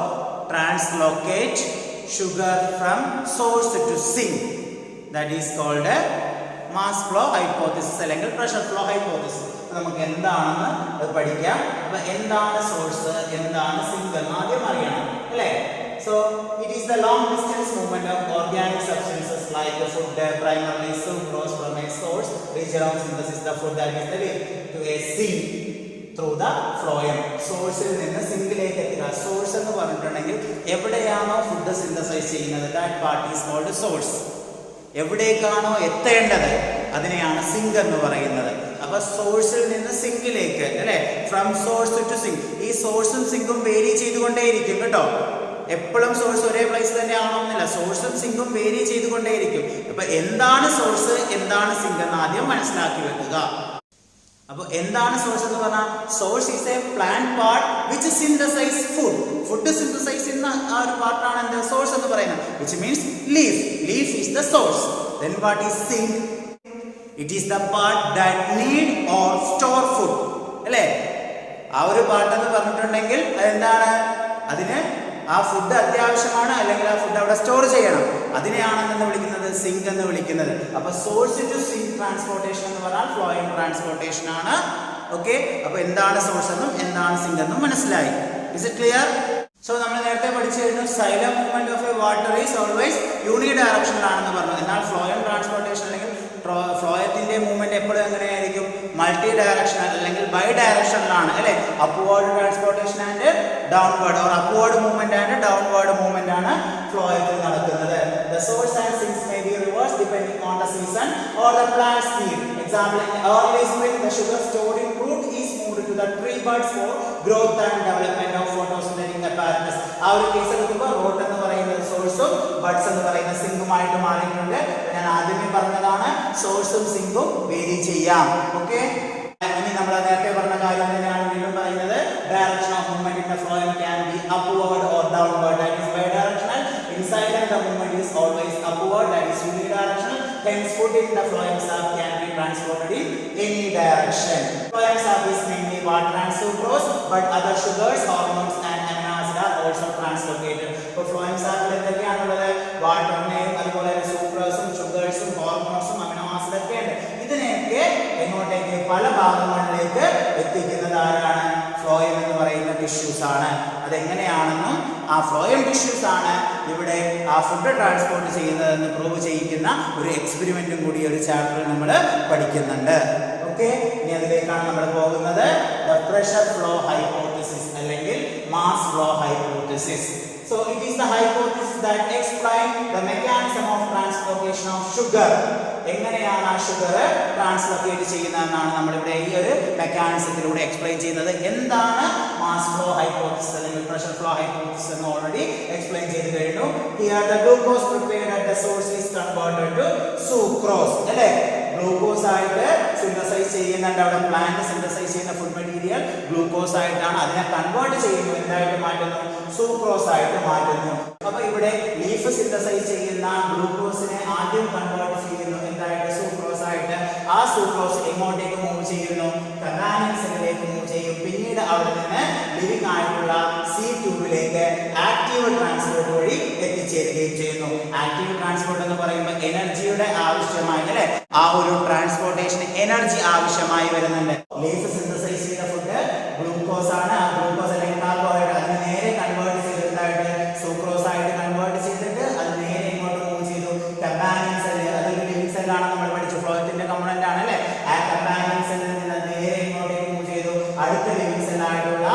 translocate sugar from source to sink. That is called a mass flow hypothesis അല്ലെങ്കിൽ pressure flow hypothesis. നമുക്ക് എന്താണെന്ന് അത് പഠിക്കാം. അപ്പോൾ എന്താണ് സോഴ്സ്, എന്താണ് സിങ്ക് എന്ന് ആദ്യം അറിയണം അല്ലേ. So it is the long distance movement of organic substances like the food, primarily sucrose from a source reach around synthesis the food that is delivered to a sink through the phloem. സോഴ്സിൽ നിന്ന് സിങ്കിലേക്ക് എത്തുക. സോഴ്സ് എന്ന് പറഞ്ഞിട്ടുണ്ടെങ്കിൽ എവിടെയാണോ ഫുഡ് സിന്തസൈസ് ചെയ്യുന്നത്, that part is called source. എവിടേക്കാണോ എത്തേണ്ടത് അതിനെയാണ് സിങ്ക് എന്ന് പറയുന്നത്. അപ്പൊ സോഴ്സിൽ നിന്ന് സിങ്കിലേക്ക് അല്ലെ, ഫ്രം സോഴ്സ് ടു സിങ്ക്. ഈ സോഴ്സും സിങ്കും വേരി ചെയ്തുകൊണ്ടേയിരിക്കും കേട്ടോ. എപ്പോഴും സോഴ്സ് ഒരേ പ്ലേസ് തന്നെ ആവണമെന്നില്ല. സോഴ്സും സിങ്കും വേരി ചെയ്തുകൊണ്ടേയിരിക്കും. അപ്പൊ എന്താണ് സോഴ്സ്, എന്താണ് സിങ്ക് എന്ന് ആദ്യം മനസ്സിലാക്കി വെക്കുക. അപ്പോൾ എന്താണ് സോഴ്സ് എന്ന് പറഞ്ഞാൽ, source is a plant part which synthesise food. Food synthesise ചെയ്യുന്ന ആ ഒരു പാർട്ടാണ് എന്ത് സോഴ്സ് എന്ന് പറയുന്നത്. Which means leaf. Leaf is the source. Then what is sink? It is the part that need or store food അല്ലേ. ആ ഒരു പാർട്ട് എന്ന് പറഞ്ഞിട്ടുണ്ടെങ്കിൽ അതെന്താണ്, അതിന് ആ ഫുഡ് അത്യാവശ്യമാണ്, അല്ലെങ്കിൽ ആ ഫുഡ് അവിടെ സ്റ്റോർ ചെയ്യണം. അതിനെയാണ് എന്ന് വിളിക്കുന്നത്, സിങ്ക് എന്ന് വിളിക്കുന്നത്. അപ്പൊ സോഴ്സ് ടു സിങ്ക് ട്രാൻസ്പോർട്ടേഷൻ എന്ന് പറഞ്ഞാൽ ഫ്ലോയിങ് ട്രാൻസ്പോർട്ടേഷൻ ആണ്. ഓക്കെ, അപ്പൊ എന്താണ് സോഴ്സ് എന്നും എന്താണ് സിങ്ക് എന്നും മനസ്സിലായി. Is it clear? സോ നമ്മൾ നേരത്തെ പഠിച്ചു കഴിഞ്ഞു, xylem movement of a water is always uni ഡയറക്ഷനിലാണെന്ന് പറഞ്ഞു. എന്നാൽ ഫ്ലോയിങ് ട്രാൻസ്പോർട്ടേഷൻ അല്ലെങ്കിൽ ഫ്ലോയത്തിന്റെ മൂവ്മെന്റ് എപ്പോഴും എങ്ങനെയായിരിക്കും, മൾട്ടി ഡയറക്ഷണൽ അല്ലെങ്കിൽ ബൈ ഡയറക്ഷനിലാണ് അല്ലെ. Upward transportation and downward or upward movement and downward movement ആണ് ഫ്ലോയത്തിൽ നടക്കുന്നത്. The source and sinks may be reversed depending on the season or the plant's need. Example, in early spring the sugar stored in root is moved to the tree buds for growth and development of photosynthetic apparatus. ആ ഒരു കേസ് എടുക്കുമ്പോൾ റൂട്ട് എന്ന് പറയുന്നത് സോഴ്സും ബഡ്സ് എന്ന് പറയുന്ന സിങ്കുമായിട്ട് മാറിയിട്ടുണ്ട്. ഞാൻ ആദ്യമേ പറഞ്ഞതാണ്, സോഴ്സും സിങ്കും വേരി ചെയ്യാം. ഓക്കെ, ഇനി നമ്മൾ നേരത്തെ പറഞ്ഞ കാര്യം തന്നെയാണ് വീണ്ടും പറയുന്നത്. Direction of movement in the phloem can be upward or downward. That is bidirectional. Inside the movement is always upward, that is unidirectional. Hence food in the phloem sap can be transported in any direction. Phloem sap is mainly water and sucrose, but other sugars, hormones and amino acids are also translocated. So phloem sap il endokkayanuള്ളത്, വാട്ടറിനെയും അതുപോലെ സൂക്രോസും ഷുഗേഴ്സും ഹോർമോൺസും അമിനോ ആസിഡ് ഒക്കെ ഉണ്ട്. ഇതിനെയൊക്കെ എങ്ങോട്ടേക്ക്, പല ഭാഗങ്ങളിലേക്ക് എത്തിക്കുന്നത് ആരാണ്? ഫ്ലോയം എന്ന് പറയുന്ന ടിഷ്യൂസ് ആണ്. അതെങ്ങനെയാണെന്നും ആ ഫ്ലോയം ടിഷ്യൂസ് ആണ് ഇവിടെ ആ ഫുഡ് ട്രാൻസ്പോർട്ട് ചെയ്യുന്നതെന്ന് പ്രൂവ് ചെയ്യിക്കുന്ന ഒരു എക്സ്പെരിമെന്റും കൂടി ഒരു ചാപ്റ്ററിൽ നമ്മൾ പഠിക്കുന്നുണ്ട്. ഓക്കെ, ഇനി അതിലേക്കാണ് നമ്മൾ പോകുന്നത്. ദ പ്രഷർ ഫ്ലോ ഹൈപ്പോത്തിസിസ് അല്ലെങ്കിൽ mass flow hypothesis. So it is the hypothesis that explain the mechanism of translocation of sugar. എങ്ങനെയാണ് ആ ഷുഗർ ട്രാൻസ്ലോക്കേറ്റ് ചെയ്യുന്നതെന്നാണ് നമ്മളിവിടെ ഈ ഒരു മെക്കാനിസത്തിലൂടെ എക്സ്പ്ലെയിൻ ചെയ്യുന്നത്. എന്താണ് മാസ് ഫ്ലോ ഹൈപ്പോത്തിസിസ് അല്ലെങ്കിൽ പ്രഷർ ഫ്ലോ ഹൈപ്പോത്തിസിസ് എന്ന് ഓൾറെഡി എക്സ്പ്ലെയിൻ ചെയ്ത് കഴിഞ്ഞു. Here the glucose prepared at the source is converted to sucrose അല്ലേ. ഗ്ലൂക്കോസ് ആയിട്ട് സിന്തസൈസ് ചെയ്യുന്നുണ്ട് അവിടെ. പ്ലാന്റ് സിന്തസൈസ് ചെയ്യുന്ന ഫുഡ് മെറ്റീരിയൽ ഗ്ലൂക്കോസ് ആയിട്ടാണ്. അതിനെ കൺവേർട്ട് ചെയ്യുന്നു, എന്തായിട്ട് മാറ്റുന്നു? സൂക്രോസ് ആയിട്ട് മാറ്റുന്നു. അപ്പൊ ഇവിടെ ലീഫ് സിന്തസൈസ് ചെയ്യുന്ന ഗ്ലൂക്കോസിനെ ആദ്യം കൺവേർട്ട് ചെയ്യുന്നു എന്തായിട്ട്? സൂക്രോസ് ആയിട്ട്. ആ സൂക്രോസ് എങ്ങോട്ടേക്ക് മൂവ് ചെയ്യുന്നു? കമ്പാനിയൻ സെല്ലിലേക്ക് മൂവ് ചെയ്യും. പിന്നീട് അവിടെ നിന്ന് ലിവിംഗ് ആയിട്ടുള്ള സി ട്യൂബിലേക്ക് ആക്റ്റീവ് ട്രാൻസ്പോർട്ട് വഴി എത്തിച്ചേരുകയും ചെയ്യുന്നു. ആക്റ്റീവ് ട്രാൻസ്പോർട്ട് എന്ന് പറയുമ്പോൾ എനർജിയുടെ ആവശ്യമായി അല്ലെ, ആ ഒരു ട്രാൻസ്പോർട്ടേഷൻ എനർജി ആവശ്യമായി വരുന്നുണ്ട്. ലീഫ് സിന്തസൈസ് ചെയ്ത ഫുഡ് ഗ്ലൂക്കോസ് ആണ്. ആ ഗ്ലൂക്കോസ് അല്ലെങ്കിൽ കാർബോഹൈഡ്രേറ്റ് അതിനെ നേരെ കൺവേർട്ട് ചെയ്തതായിട്ട് സൂക്രോസ് ആയിട്ട് കൺവേർട്ട് ചെയ്തിട്ട് അത് നേരെ ഇങ്ങോട്ട് മൂവ് ചെയ്തു. കമ്പാനിയൻ സെല്ല്, അതൊരു ലിവിംഗ് സെല്ലാണ്, നമ്മൾ പഠിച്ചു ഫ്ലോയത്തിന്റെ കമ്പോണന്റ് ആണ് അല്ലെ. ആ കമ്പാനിയൻ സെല്ലിൽ നിന്ന് നേരെ ഇങ്ങോട്ടേക്ക് മൂവ് ചെയ്തു. അടുത്ത ലിവിംഗ് സെല്ലായിട്ടുള്ള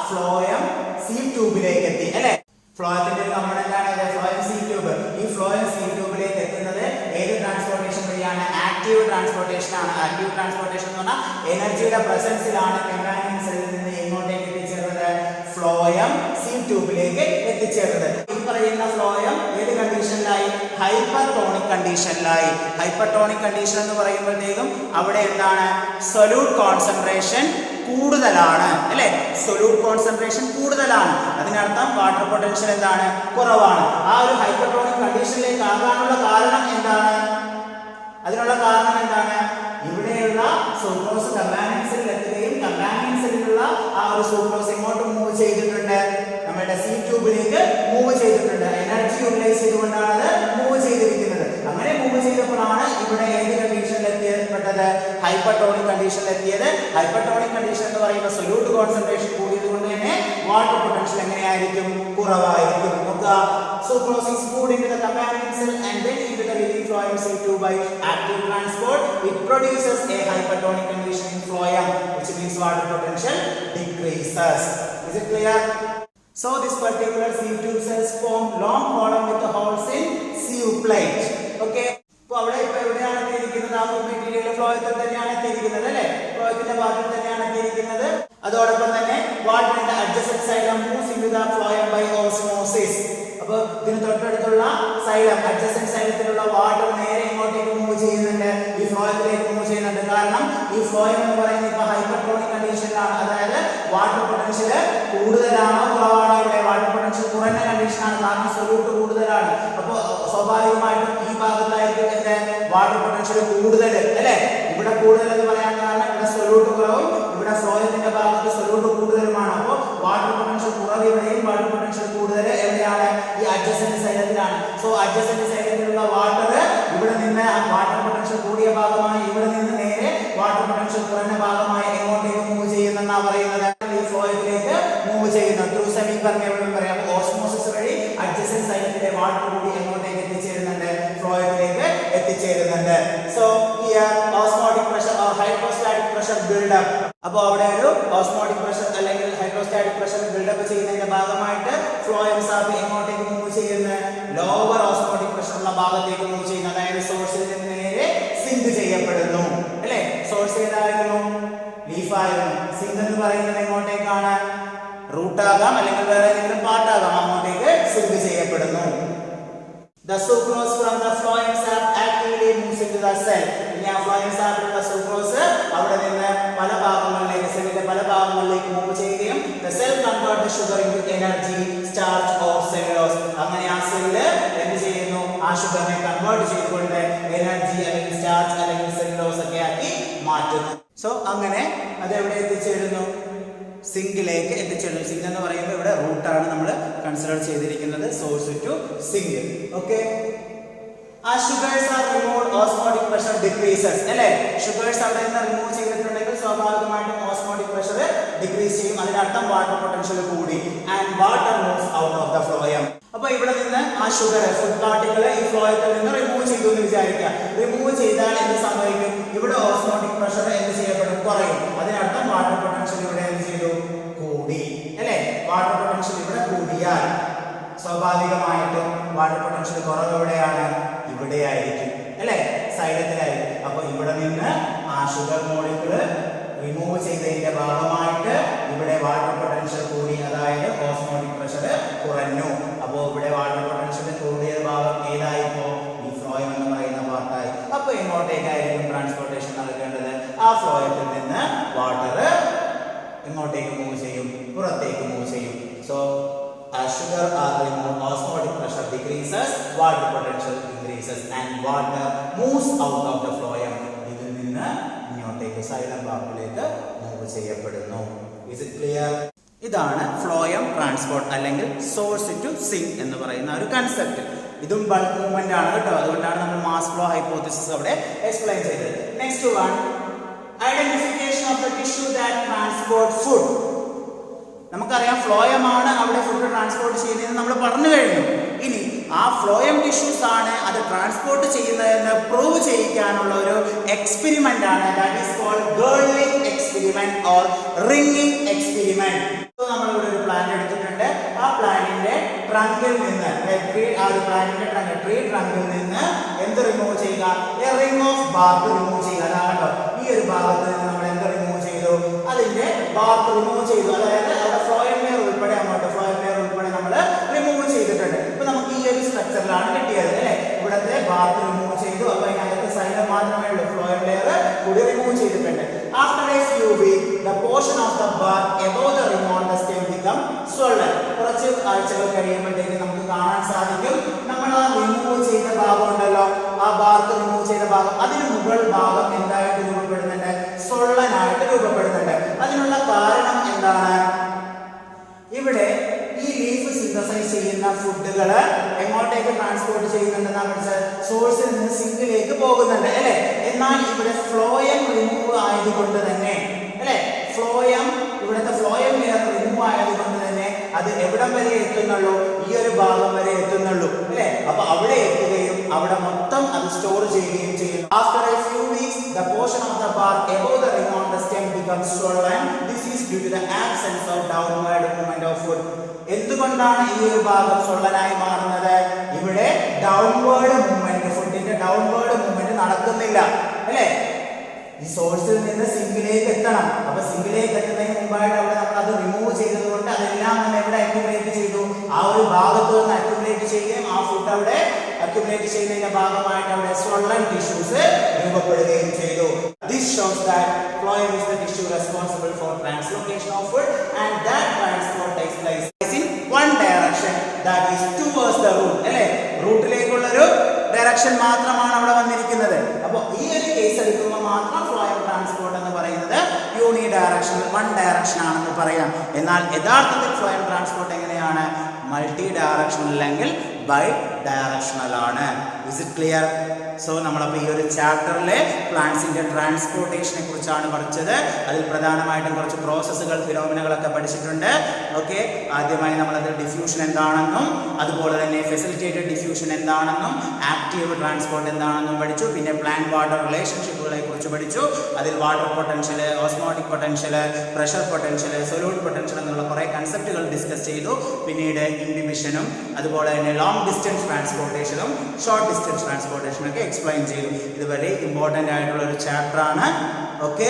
ഫ്ലോയം സി ട്യൂബിലേക്ക് എത്തി അല്ലെ. ഫ്ലോയത്തിന്റെ ഒരു കമ്പോണന്റ് ആണ് ഫ്ലോയം സി ട്യൂബ്. ഈ ഫ്ലോയം സി ട്യൂബിലേക്ക് എത്തുന്നത് ഏത് ട്രാൻസ്പോർട്ടേഷൻ വഴിയാണ്? ആക്റ്റീവ് ട്രാൻസ്പോർട്ടേഷൻ ആണ്. ആക്റ്റീവ് ട്രാൻസ്പോർട്ടേഷൻ എന്ന് പറഞ്ഞാൽ എനർജിയുടെ പ്രസൻസിലാണ് കമ്പാനിയൻ സെല്ലിൽ നിന്ന് എങ്ങോട്ടേക്ക് എത്തിച്ചേർന്നത്? ഫ്ലോയം സി ട്യൂബിലേക്ക് എത്തിച്ചേർന്നത്. ഈ പറയുന്ന ഫ്ലോയം ഏത് കണ്ടീഷനിലായി? ഹൈപ്പർടോണിക് കണ്ടീഷനിലായി. ഹൈപ്പർടോണിക് കണ്ടീഷൻ എന്ന് പറയുമ്പോഴത്തേക്കും അവിടെ എന്താണ്? സൊല്യൂട്ട് കോൺസെൻട്രേഷൻ കൂടുതലാണ് അല്ലെ. സൊല്യൂട്ട് കോൺസെൻട്രേഷൻ കൂടുതലാണ്. അതിനർത്ഥം വാട്ടർ പൊട്ടൻഷ്യൽ എന്താണ്? കുറവാണ്. ആ ഒരു ഹൈപ്പർടോണിക് കണ്ടീഷനിലേക്ക് ആകാനുള്ള കാരണം എന്താണ്? അതിനുള്ള കാരണം എന്താണ്? ഇവിടെയുള്ള സൂക്രോസ് കമ്പാനിയൻ സെല്ലിൽ എത്തുകയും കമ്പാനിയൻ സെല്ലിലുള്ള ആ ഒരു സൂക്രോസ് എങ്ങോട്ട് മൂവ് ചെയ്തിട്ടുണ്ട്? നമ്മുടെ സി ട്യൂബിലേക്ക് മൂവ് ചെയ്തിട്ടുണ്ട്. എനർജി യൂട്ടിലൈസ് ചെയ്തുകൊണ്ടാണ് അത് മൂവ് ചെയ്തിരിക്കുന്നത്. അങ്ങനെ മൂവ് ചെയ്തപ്പോഴാണ് ഇവിടെ ഏത് കണ്ടീഷനിൽ എത്തിപ്പെട്ടത്? ഹൈപ്പർട്ടോണിക് കണ്ടീഷനിൽ എത്തിയത്. ഹൈപ്പർട്ടോണിക് കണ്ടീഷൻ എന്ന് പറയുമ്പോൾ സൊല്യൂട്ട് കോൺസെൻട്രേഷൻ കൂടിയത് കൊണ്ട് തന്നെ വാട്ടർ പൊട്ടൻഷ്യൽ എങ്ങനെയായിരിക്കും? കുറവായിരിക്കും. നോക്കുക, sucrose is poured into the companion cell and then into the living phloem C2 by active transport. It produces a hypertonic condition in phloem, which means water potential decreases. Is it clear? So this particular sieve tube cells form long column with the holes in sieve plate. Okay. അപ്പോൾ അവിടെ ഇപ്പോൾ എവിടെയാണ് എത്തിയിരിക്കുന്നത്? ആ ഫുഡ് മെറ്റീരിയൽ ഫ്ലോയത്തിൽ തന്നെയാണ് എത്തിയിരിക്കുന്നത് അല്ലേ? ഫ്ലോയത്തിന്റെ ഭാഗത്തിൽ തന്നെയാണ് എത്തിയിരിക്കുന്നത്. അതോടൊപ്പം തന്നെ വാട്ടറിന്റെ adjacent xylem moves into the phloem by osmosis. അപ്പോൾ ഇതിന് തൊട്ടടുത്തുള്ള സൈലം, അഡ്ജസന്റ് സൈലത്തിലുള്ള വാട്ടർ നേരെ ഇങ്ങോട്ടേക്ക് മൂവ് ചെയ്യുന്നുണ്ട്, ഈ ഫ്ലോയത്തിലേക്ക് മൂവ് ചെയ്യുന്നുണ്ട്. കാരണം ഈ ഫ്ലോയം എന്ന് പറയുന്നത് ഇപ്പോൾ ഹൈപ്പർട്ടോണിക് കണ്ടീഷനിലാണ്. അതായത് വാട്ടർ പൊട്ടൻഷ്യൽ കൂടുതലാണോ കുറവാണോ? ഇവിടെ വാട്ടർ പൊട്ടൻഷ്യൽ കുറഞ്ഞ കണ്ടീഷനാണ്. കാരണം സൊല്യൂട്ട് കൂടുതലാണ്. അപ്പോൾ സ്വാഭാവികമായിട്ടും ഈ ഭാഗത്തായിരിക്കും എന്റെ വാട്ടർ പൊട്ടൻഷ്യൽ കൂടുതൽ അല്ലേ? ഇവിടെ കൂടുതൽ എന്ന് പറയാൻ കാരണം ഇവിടെ സൊല്യൂട്ട് കുറവും ഇവിടെ ഫ്ലോയത്തിന്റെ ഭാഗത്ത് സൊല്യൂട്ട് കൂടുതലുമാണ്. അപ്പോൾ വാട്ടർ പൊട്ടൻഷ്യൽ കുറവ് ഇവിടെയും വാട്ടർ പൊട്ടൻഷ്യൽ കൂടുതൽ എവിടെയാണ്? ഈ അഡ്ജസന്റ് സൈലത്തിലാണ്. സോ അഡ്ജസന്റ് സൈലത്തിലുള്ള വാട്ടർ ഇവിടെ നിന്ന് വാട്ടർ പൊട്ടൻഷ്യൽ കൂടിയ ഭാഗമായി ഇവിടെ നിന്ന് നേരെ വാട്ടർ പൊട്ടൻഷ്യൽ കുറഞ്ഞ ഭാഗമായി എങ്ങോട്ടേക്ക് മൂവ് ചെയ്യുന്നെന്നാ പറയുന്നത്? ഈ ഫ്ലോയത്തിലേക്ക് മൂവ് ചെയ്യുന്നു ത്രൂ സെമി പെർമിയബിൾ പറയാം. ഓസ്മോസിസ് വഴി അഡ്ജസന്റ് സൈലത്തിലെ വാട്ടർ കൂടി എങ്ങോട്ടേക്ക് എത്തിച്ചേരുന്നുണ്ട്? ഫ്ലോയത്തിലേക്ക് എത്തിച്ചേരുന്നുണ്ട്. So here osmotic pressure or hydrostatic pressure build up. അപ്പോൾ അവിടെ ഒരു ഓസ്മോട്ടിക് പ്രഷർ അല്ലെങ്കിൽ ഹൈഡ്രോസ്റ്റാറ്റിക് പ്രഷർ ബിൽഡപ്പ് ചെയ്യുന്നതിന്റെ ഭാഗമായിട്ട് ഫ്ലോയംസ് ആപ്പ് എങ്ങോട്ടേക്ക് മൂവ് ചെയ്യുന്നത്? ലോവർ ഓസ്മോട്ടിക് പ്രഷർ ഉള്ള ഭാഗത്തേക്ക് മൂവ് ചെയ്യുന്നു. അതായത് സോഴ്സിൽ നിന്ന് നേരെ സിങ്ക് ചെയ്യപ്പെടുന്നു അല്ലേ? സോഴ്സ് ഏതായിരുന്നു? ലീഫായിരുന്നു. സിങ്ക് എന്ന് പറയുന്നത് എങ്ങോട്ടേക്കാണ്? റൂട്ടാകാം അല്ലെങ്കിൽ വേറെ ഏതെങ്കിലും പാർട്ടാകാം, അങ്ങോട്ടേക്ക് സിങ്ക് ചെയ്യപ്പെടുന്നു. The sucrose from the phloem sap actively moves into the cell. ഇനി ആ phloem sapലുള്ള sucrose അവിടെ നിന്ന് പല ഭാഗങ്ങളിലേക്ക്, സെല്ലിന്റെ പല ഭാഗങ്ങളിലേക്ക് മൂവ് ചെയ്യുകയും the cell convert the sugar into energy, starch or cellulose. അങ്ങനെ ആ സെല്ല് എന്ത് ചെയ്യുന്നു? ആ ഷുഗറിനെ കൺവേർട്ട് ചെയ്തുകൊണ്ട് എനർജി അല്ലെങ്കിൽ സ്റ്റാർച്ച് അല്ലെങ്കിൽ സെല്ലുലോസ് ഒക്കെ ആക്കി മാറ്റുന്നു. സോ അങ്ങനെ അത് എവിടെ എത്തിച്ചേരുന്നു? സിങ്കിലേക്ക് എത്തിച്ചേരുന്നു. സിങ്ക് എന്ന് പറയുമ്പോൾ ഇവിടെ റൂട്ടാണ് നമ്മൾ കൺസിഡർ ചെയ്തിരിക്കുന്നത്, source to sink. Okay. As sugars are removed, osmotic pressure decreases. അല്ലേ? ഷുഗേഴ്സ് അവിടെ നിന്ന് റിമൂവ് ചെയ്തിട്ടുണ്ടെങ്കിൽ സ്വാഭാവികമായിട്ടും ഓസ്മോട്ടിക് പ്രഷർ ഡിക്രീസ് ചെയ്യും. അതിനർത്ഥം വാട്ടർ പൊട്ടൻഷ്യൽ കൂടി. And water moves out of the phloem. അപ്പോൾ ഇവിടെ നിന്ന് ആ ഷുഗർ ഫുഡ് പാർട്ടിക്കിൾ ഈ ഫ്ലോയത്തിൽ നിന്ന് റിമൂവ് ചെയ്തു എന്ന് വിചാരിക്കുക. റിമൂവ് ചെയ്താൽ എന്ത് സംഭവിക്കും? ഇവിടെ ഓസ്മോട്ടിക് പ്രഷർ എന്ത് ചെയ്യപ്പെടും? കുറയും. അതിനർത്ഥം വാട്ടർ പൊട്ടൻഷ്യൽ ഇവിടെ എന്ത് ചെയ്തു? കൂടി അല്ലേ? വാട്ടർ പൊട്ടൻഷ്യൽ ഇവിടെ കൂടിയാൽ സ്വാഭാവികമായിട്ടും വാട്ടർ പൊട്ടൻഷ്യൽ കുറവ് എവിടെയാണ്? ഇവിടെ ആയിരിക്കും അല്ലേ? സൈലത്തിലായിരിക്കും. അപ്പോൾ ഇവിടെ നിന്ന് ആ ഷുഗർ മോളിക്യൂൾ റിമൂവ് ചെയ്തതിന്റെ ഭാഗമായിട്ട് ഇവിടെ വാട്ടർ പൊട്ടൻഷ്യൽ കൂടി, അതായത് ഓസ്മോട്ടിക് പ്രഷർ കുറഞ്ഞു. അപ്പോൾ ഇവിടെ വാട്ടർ പൊട്ടൻഷ്യൽ കൂടിയ ഭാഗം ഏതായിപ്പോ? ഈ ഫ്ലോയം എന്ന് പറയുന്ന പാർട്ടായി. അപ്പോൾ എങ്ങോട്ടേക്കായിരിക്കും ട്രാൻസ്പോർട്ടേഷൻ നടക്കേണ്ടത്? ആ ഫ്ലോയത്തിൽ നിന്ന് വാട്ടർ എങ്ങോട്ടേക്ക് മൂവ് ചെയ്യും? പുറത്തേക്ക് മൂവ് ചെയ്യും. So as sugar are removed, osmotic pressure decreases, water potential increases and water moves out of the phloem. ഇതിൽ നിന്ന് ഇങ്ങോട്ടേക്ക് സൈലം ഭാഗത്തിലേക്ക് മൂവ് ചെയ്യപ്പെടുന്നു. Is it clear? ഇതാണ് ഫ്ലോയം ട്രാൻസ്പോർട്ട് അല്ലെങ്കിൽ സോഴ്സ് ടു സിങ്ക് എന്ന് പറയുന്ന ഒരു കൺസെപ്റ്റ്. ഇതും ബൾക്ക് മൂവ്മെന്റ് ആണ് കേട്ടോ. അതുകൊണ്ടാണ് നമ്മൾ മാസ് ഫ്ലോ ഹൈപ്പോത്തിസിസ് അവിടെ എക്സ്പ്ലെയിൻ ചെയ്തത്. Next one, identification of the tissue that transport food. നമുക്കറിയാം ഫ്ലോയമാണ് അവിടെ ഫുഡ് ട്രാൻസ്പോർട്ട് ചെയ്യുന്നതെന്ന് നമ്മൾ പറഞ്ഞു കഴിഞ്ഞു. ഇനി ആ ഫ്ലോയം ടിഷ്യൂസ് ആണ് അത് ട്രാൻസ്പോർട്ട് ചെയ്യുന്നതെന്ന് പ്രൂവ് ചെയ്യിക്കാനുള്ള ഒരു എക്സ്പെരിമെന്റ് ആണ്. That is called girdling experiment or ringing experiment. നമ്മളിവിടെ ഒരു പ്ലാന്റ് എടുത്തിട്ടുണ്ട്. ആ പ്ലാന്റിന്റെ ട്രങ്കിൽ നിന്ന് ട്രീ ട്രങ്കിൽ നിന്ന് എന്ത് റിമൂവ് ചെയ്യുക? A ring of BARC remove ചെയ്യുക. അതാണല്ലോ ഈ ഒരു ഭാഗത്ത് നിന്ന് നമ്മൾ എന്ത് റിമൂവ് ചെയ്തു? അതിന്റെ ബാർക്ക് റിമൂവ് ചെയ്തു. അതായത് അവിടെ ഫ്ലോയം ലെയർ ഉൾപ്പെടെ അങ്ങോട്ട് ഫ്ലോയം ലെയർ ഉൾപ്പെടെ നമ്മൾ റിമൂവ് ചെയ്തിട്ടുണ്ട്. ഇപ്പൊ നമുക്ക് ഈ ഒരു സ്ട്രക്ചറിലാണ് കിട്ടിയത് അല്ലേ? ഇവിടത്തെ ബാർക്ക് റിമൂവ് ചെയ്തു. അപ്പൊ അതിനകത്ത് സൈലം മാത്രമേ ഉള്ളൂ, ഫ്ലോയം ലെയർ കൂടി റിമൂവ് ചെയ്തിട്ടുണ്ട്. After A few weeks the portion of the bark above the ring on the stem become swollen. കുറച്ച് ആഴ്ചകൾ കഴിയുമ്പോഴത്തേക്ക് നമുക്ക് കാണാൻ സാധിക്കും നമ്മൾ ആ റിമൂവ് ചെയ്ത ഭാഗം ഉണ്ടല്ലോ, ആ ബാർക്ക് റിമൂവ് ചെയ്ത ഭാഗം, അതിന് മുകൾ ഭാഗം എന്തായിട്ട് രൂപപ്പെടുന്നുണ്ട്? സ്വള്ളനായിട്ട് രൂപപ്പെടുന്നുണ്ട്. അതിനുള്ള കാരണം എന്താണ്? ഇവിടെ ഈ ലീഫ് സിന്തസൈസ് ചെയ്യുന്ന ഫുഡുകൾ എങ്ങോട്ടേക്ക് ട്രാൻസ്പോർട്ട് ചെയ്യുന്നുണ്ടെന്നാണ് പഠിച്ചത്? സോഴ്സിൽ നിന്ന് സിങ്കിലേക്ക് പോകുന്നുണ്ട് അല്ലേ? എന്നാൽ ഇവിടെ ഫ്ലോയം റിമൂവ് ആയതുകൊണ്ട് തന്നെ അല്ലെ, ഫ്ലോയം ഇവിടുത്തെ ഫ്ലോയം ലെയർ റിമൂവ് ആയതുകൊണ്ട് തന്നെ അത് എവിടം വരെ എത്തുന്നുള്ളൂ, ഈ ഒരു ഭാഗം വരെ എത്തുന്നുള്ളൂ അല്ലെ. അപ്പൊ അവിടെ എത്തുകയും അവിടെ മൊത്തം അത് സ്റ്റോർ ചെയ്യുകയും ചെയ്യുന്നു. After a few weeks, the portion of the bark above the rim on the stem becomes swollen. This is due to the absence of downward movement of food. എന്തുകൊണ്ടാണ് ഈ ഒരു ഭാഗം സ്വള്ളനായി മാറുന്നത്? ഇവിടെ ഡൗൺവേർഡ് മൂവ്മെന്റ്, ഫുഡിന്റെ ഡൗൺവേർഡ് മൂവ്മെന്റ് നടക്കുന്നില്ല അല്ലെ. ഈ സോഴ്സിൽ നിന്ന് സിങ്കിലേക്ക് എത്തണം. അപ്പൊ സിങ്കിലേക്ക് എത്തുന്നതിന് മുമ്പായിട്ട് അവിടെ നമ്മൾ അത് റിമൂവ് ചെയ്തതുകൊണ്ട് അതെല്ലാം നമ്മൾ എവിടെ അക്യുമുലേറ്റ് ചെയ്തു, ആ ഒരു ഭാഗത്ത് നിന്ന് അക്യുമുലേറ്റ് ചെയ്യുകയും ആ ഫുഡ് അവിടെ അക്യുമുലേറ്റ് ചെയ്യുന്നതിന്റെ ഭാഗമായിട്ട് അവിടെ swollen tissues രൂപപ്പെടുകയും ചെയ്തു. This shows that phloem is the tissue responsible for translocation of food and that transport takes place in one direction, that is towards the root അല്ലേ. റൂട്ടിലേക്കുള്ള ഒരു ഡയറക്ഷൻ മാത്രമാണ് അവിടെ വന്നിരിക്കുന്നത്. അപ്പോൾ ഈ ഒരു കേസ് എടുക്കുമ്പോൾ മാത്രം ഫ്ലോയം ട്രാൻസ്പോർട്ട് എന്ന് പറയുന്നത് യൂണി ഡയറക്ഷണൽ, വൺ ഡയറക്ഷൻ ആണെന്ന് പറയാം. എന്നാൽ യഥാർത്ഥത്തിൽ ഫ്ലോയം ട്രാൻസ്പോർട്ട് എങ്ങനെയാണ്? മൾട്ടി ഡയറക്ഷണൽ അല്ലെങ്കിൽ ബൈ ഡയറക്ഷണൽ ആണ്. Is it clear? സോ നമ്മളപ്പോൾ ഈ ഒരു ചാപ്റ്ററിലെ പ്ലാന്റ്സിന്റെ ട്രാൻസ്പോർട്ടേഷനെ കുറിച്ചാണ് പഠിച്ചത്. അതിൽ പ്രധാനമായിട്ടും കുറച്ച് പ്രോസസ്സുകൾ, ഫിനോമിനകളൊക്കെ പഠിച്ചിട്ടുണ്ട്. ഓക്കെ, ആദ്യമായി നമ്മളത് ഡിഫ്യൂഷൻ എന്താണെന്നും അതുപോലെ തന്നെ ഫെസിലിറ്റേറ്റഡ് ഡിഫ്യൂഷൻ എന്താണെന്നും ആക്റ്റീവ് ട്രാൻസ്പോർട്ട് എന്താണെന്നും പഠിച്ചു. പിന്നെ പ്ലാന്റ് വാട്ടർ റിലേഷൻഷിപ്പുകളെ കുറിച്ച് പഠിച്ചു. അതിൽ water potential, osmotic potential, pressure potential, solute potential എന്നുള്ള കുറേ കൺസെപ്റ്റുകൾ ഡിസ്കസ് ചെയ്തു. പിന്നീട് ഇൻഹിബിഷനും അതുപോലെ തന്നെ ലോങ് ഡിസ്റ്റൻസ് ട്രാൻസ്പോർട്ടേഷനും ഷോർട്ട് ഡിസ്റ്റൻസ് ട്രാൻസ്പോർട്ടേഷനും ഒക്കെ എക്സ്പ്ലെയിൻ ചെയ്തു. ഇത് വെരി ഇമ്പോർട്ടൻ്റ് ആയിട്ടുള്ള ഒരു ചാപ്റ്റർ ആണ്. ഓക്കെ.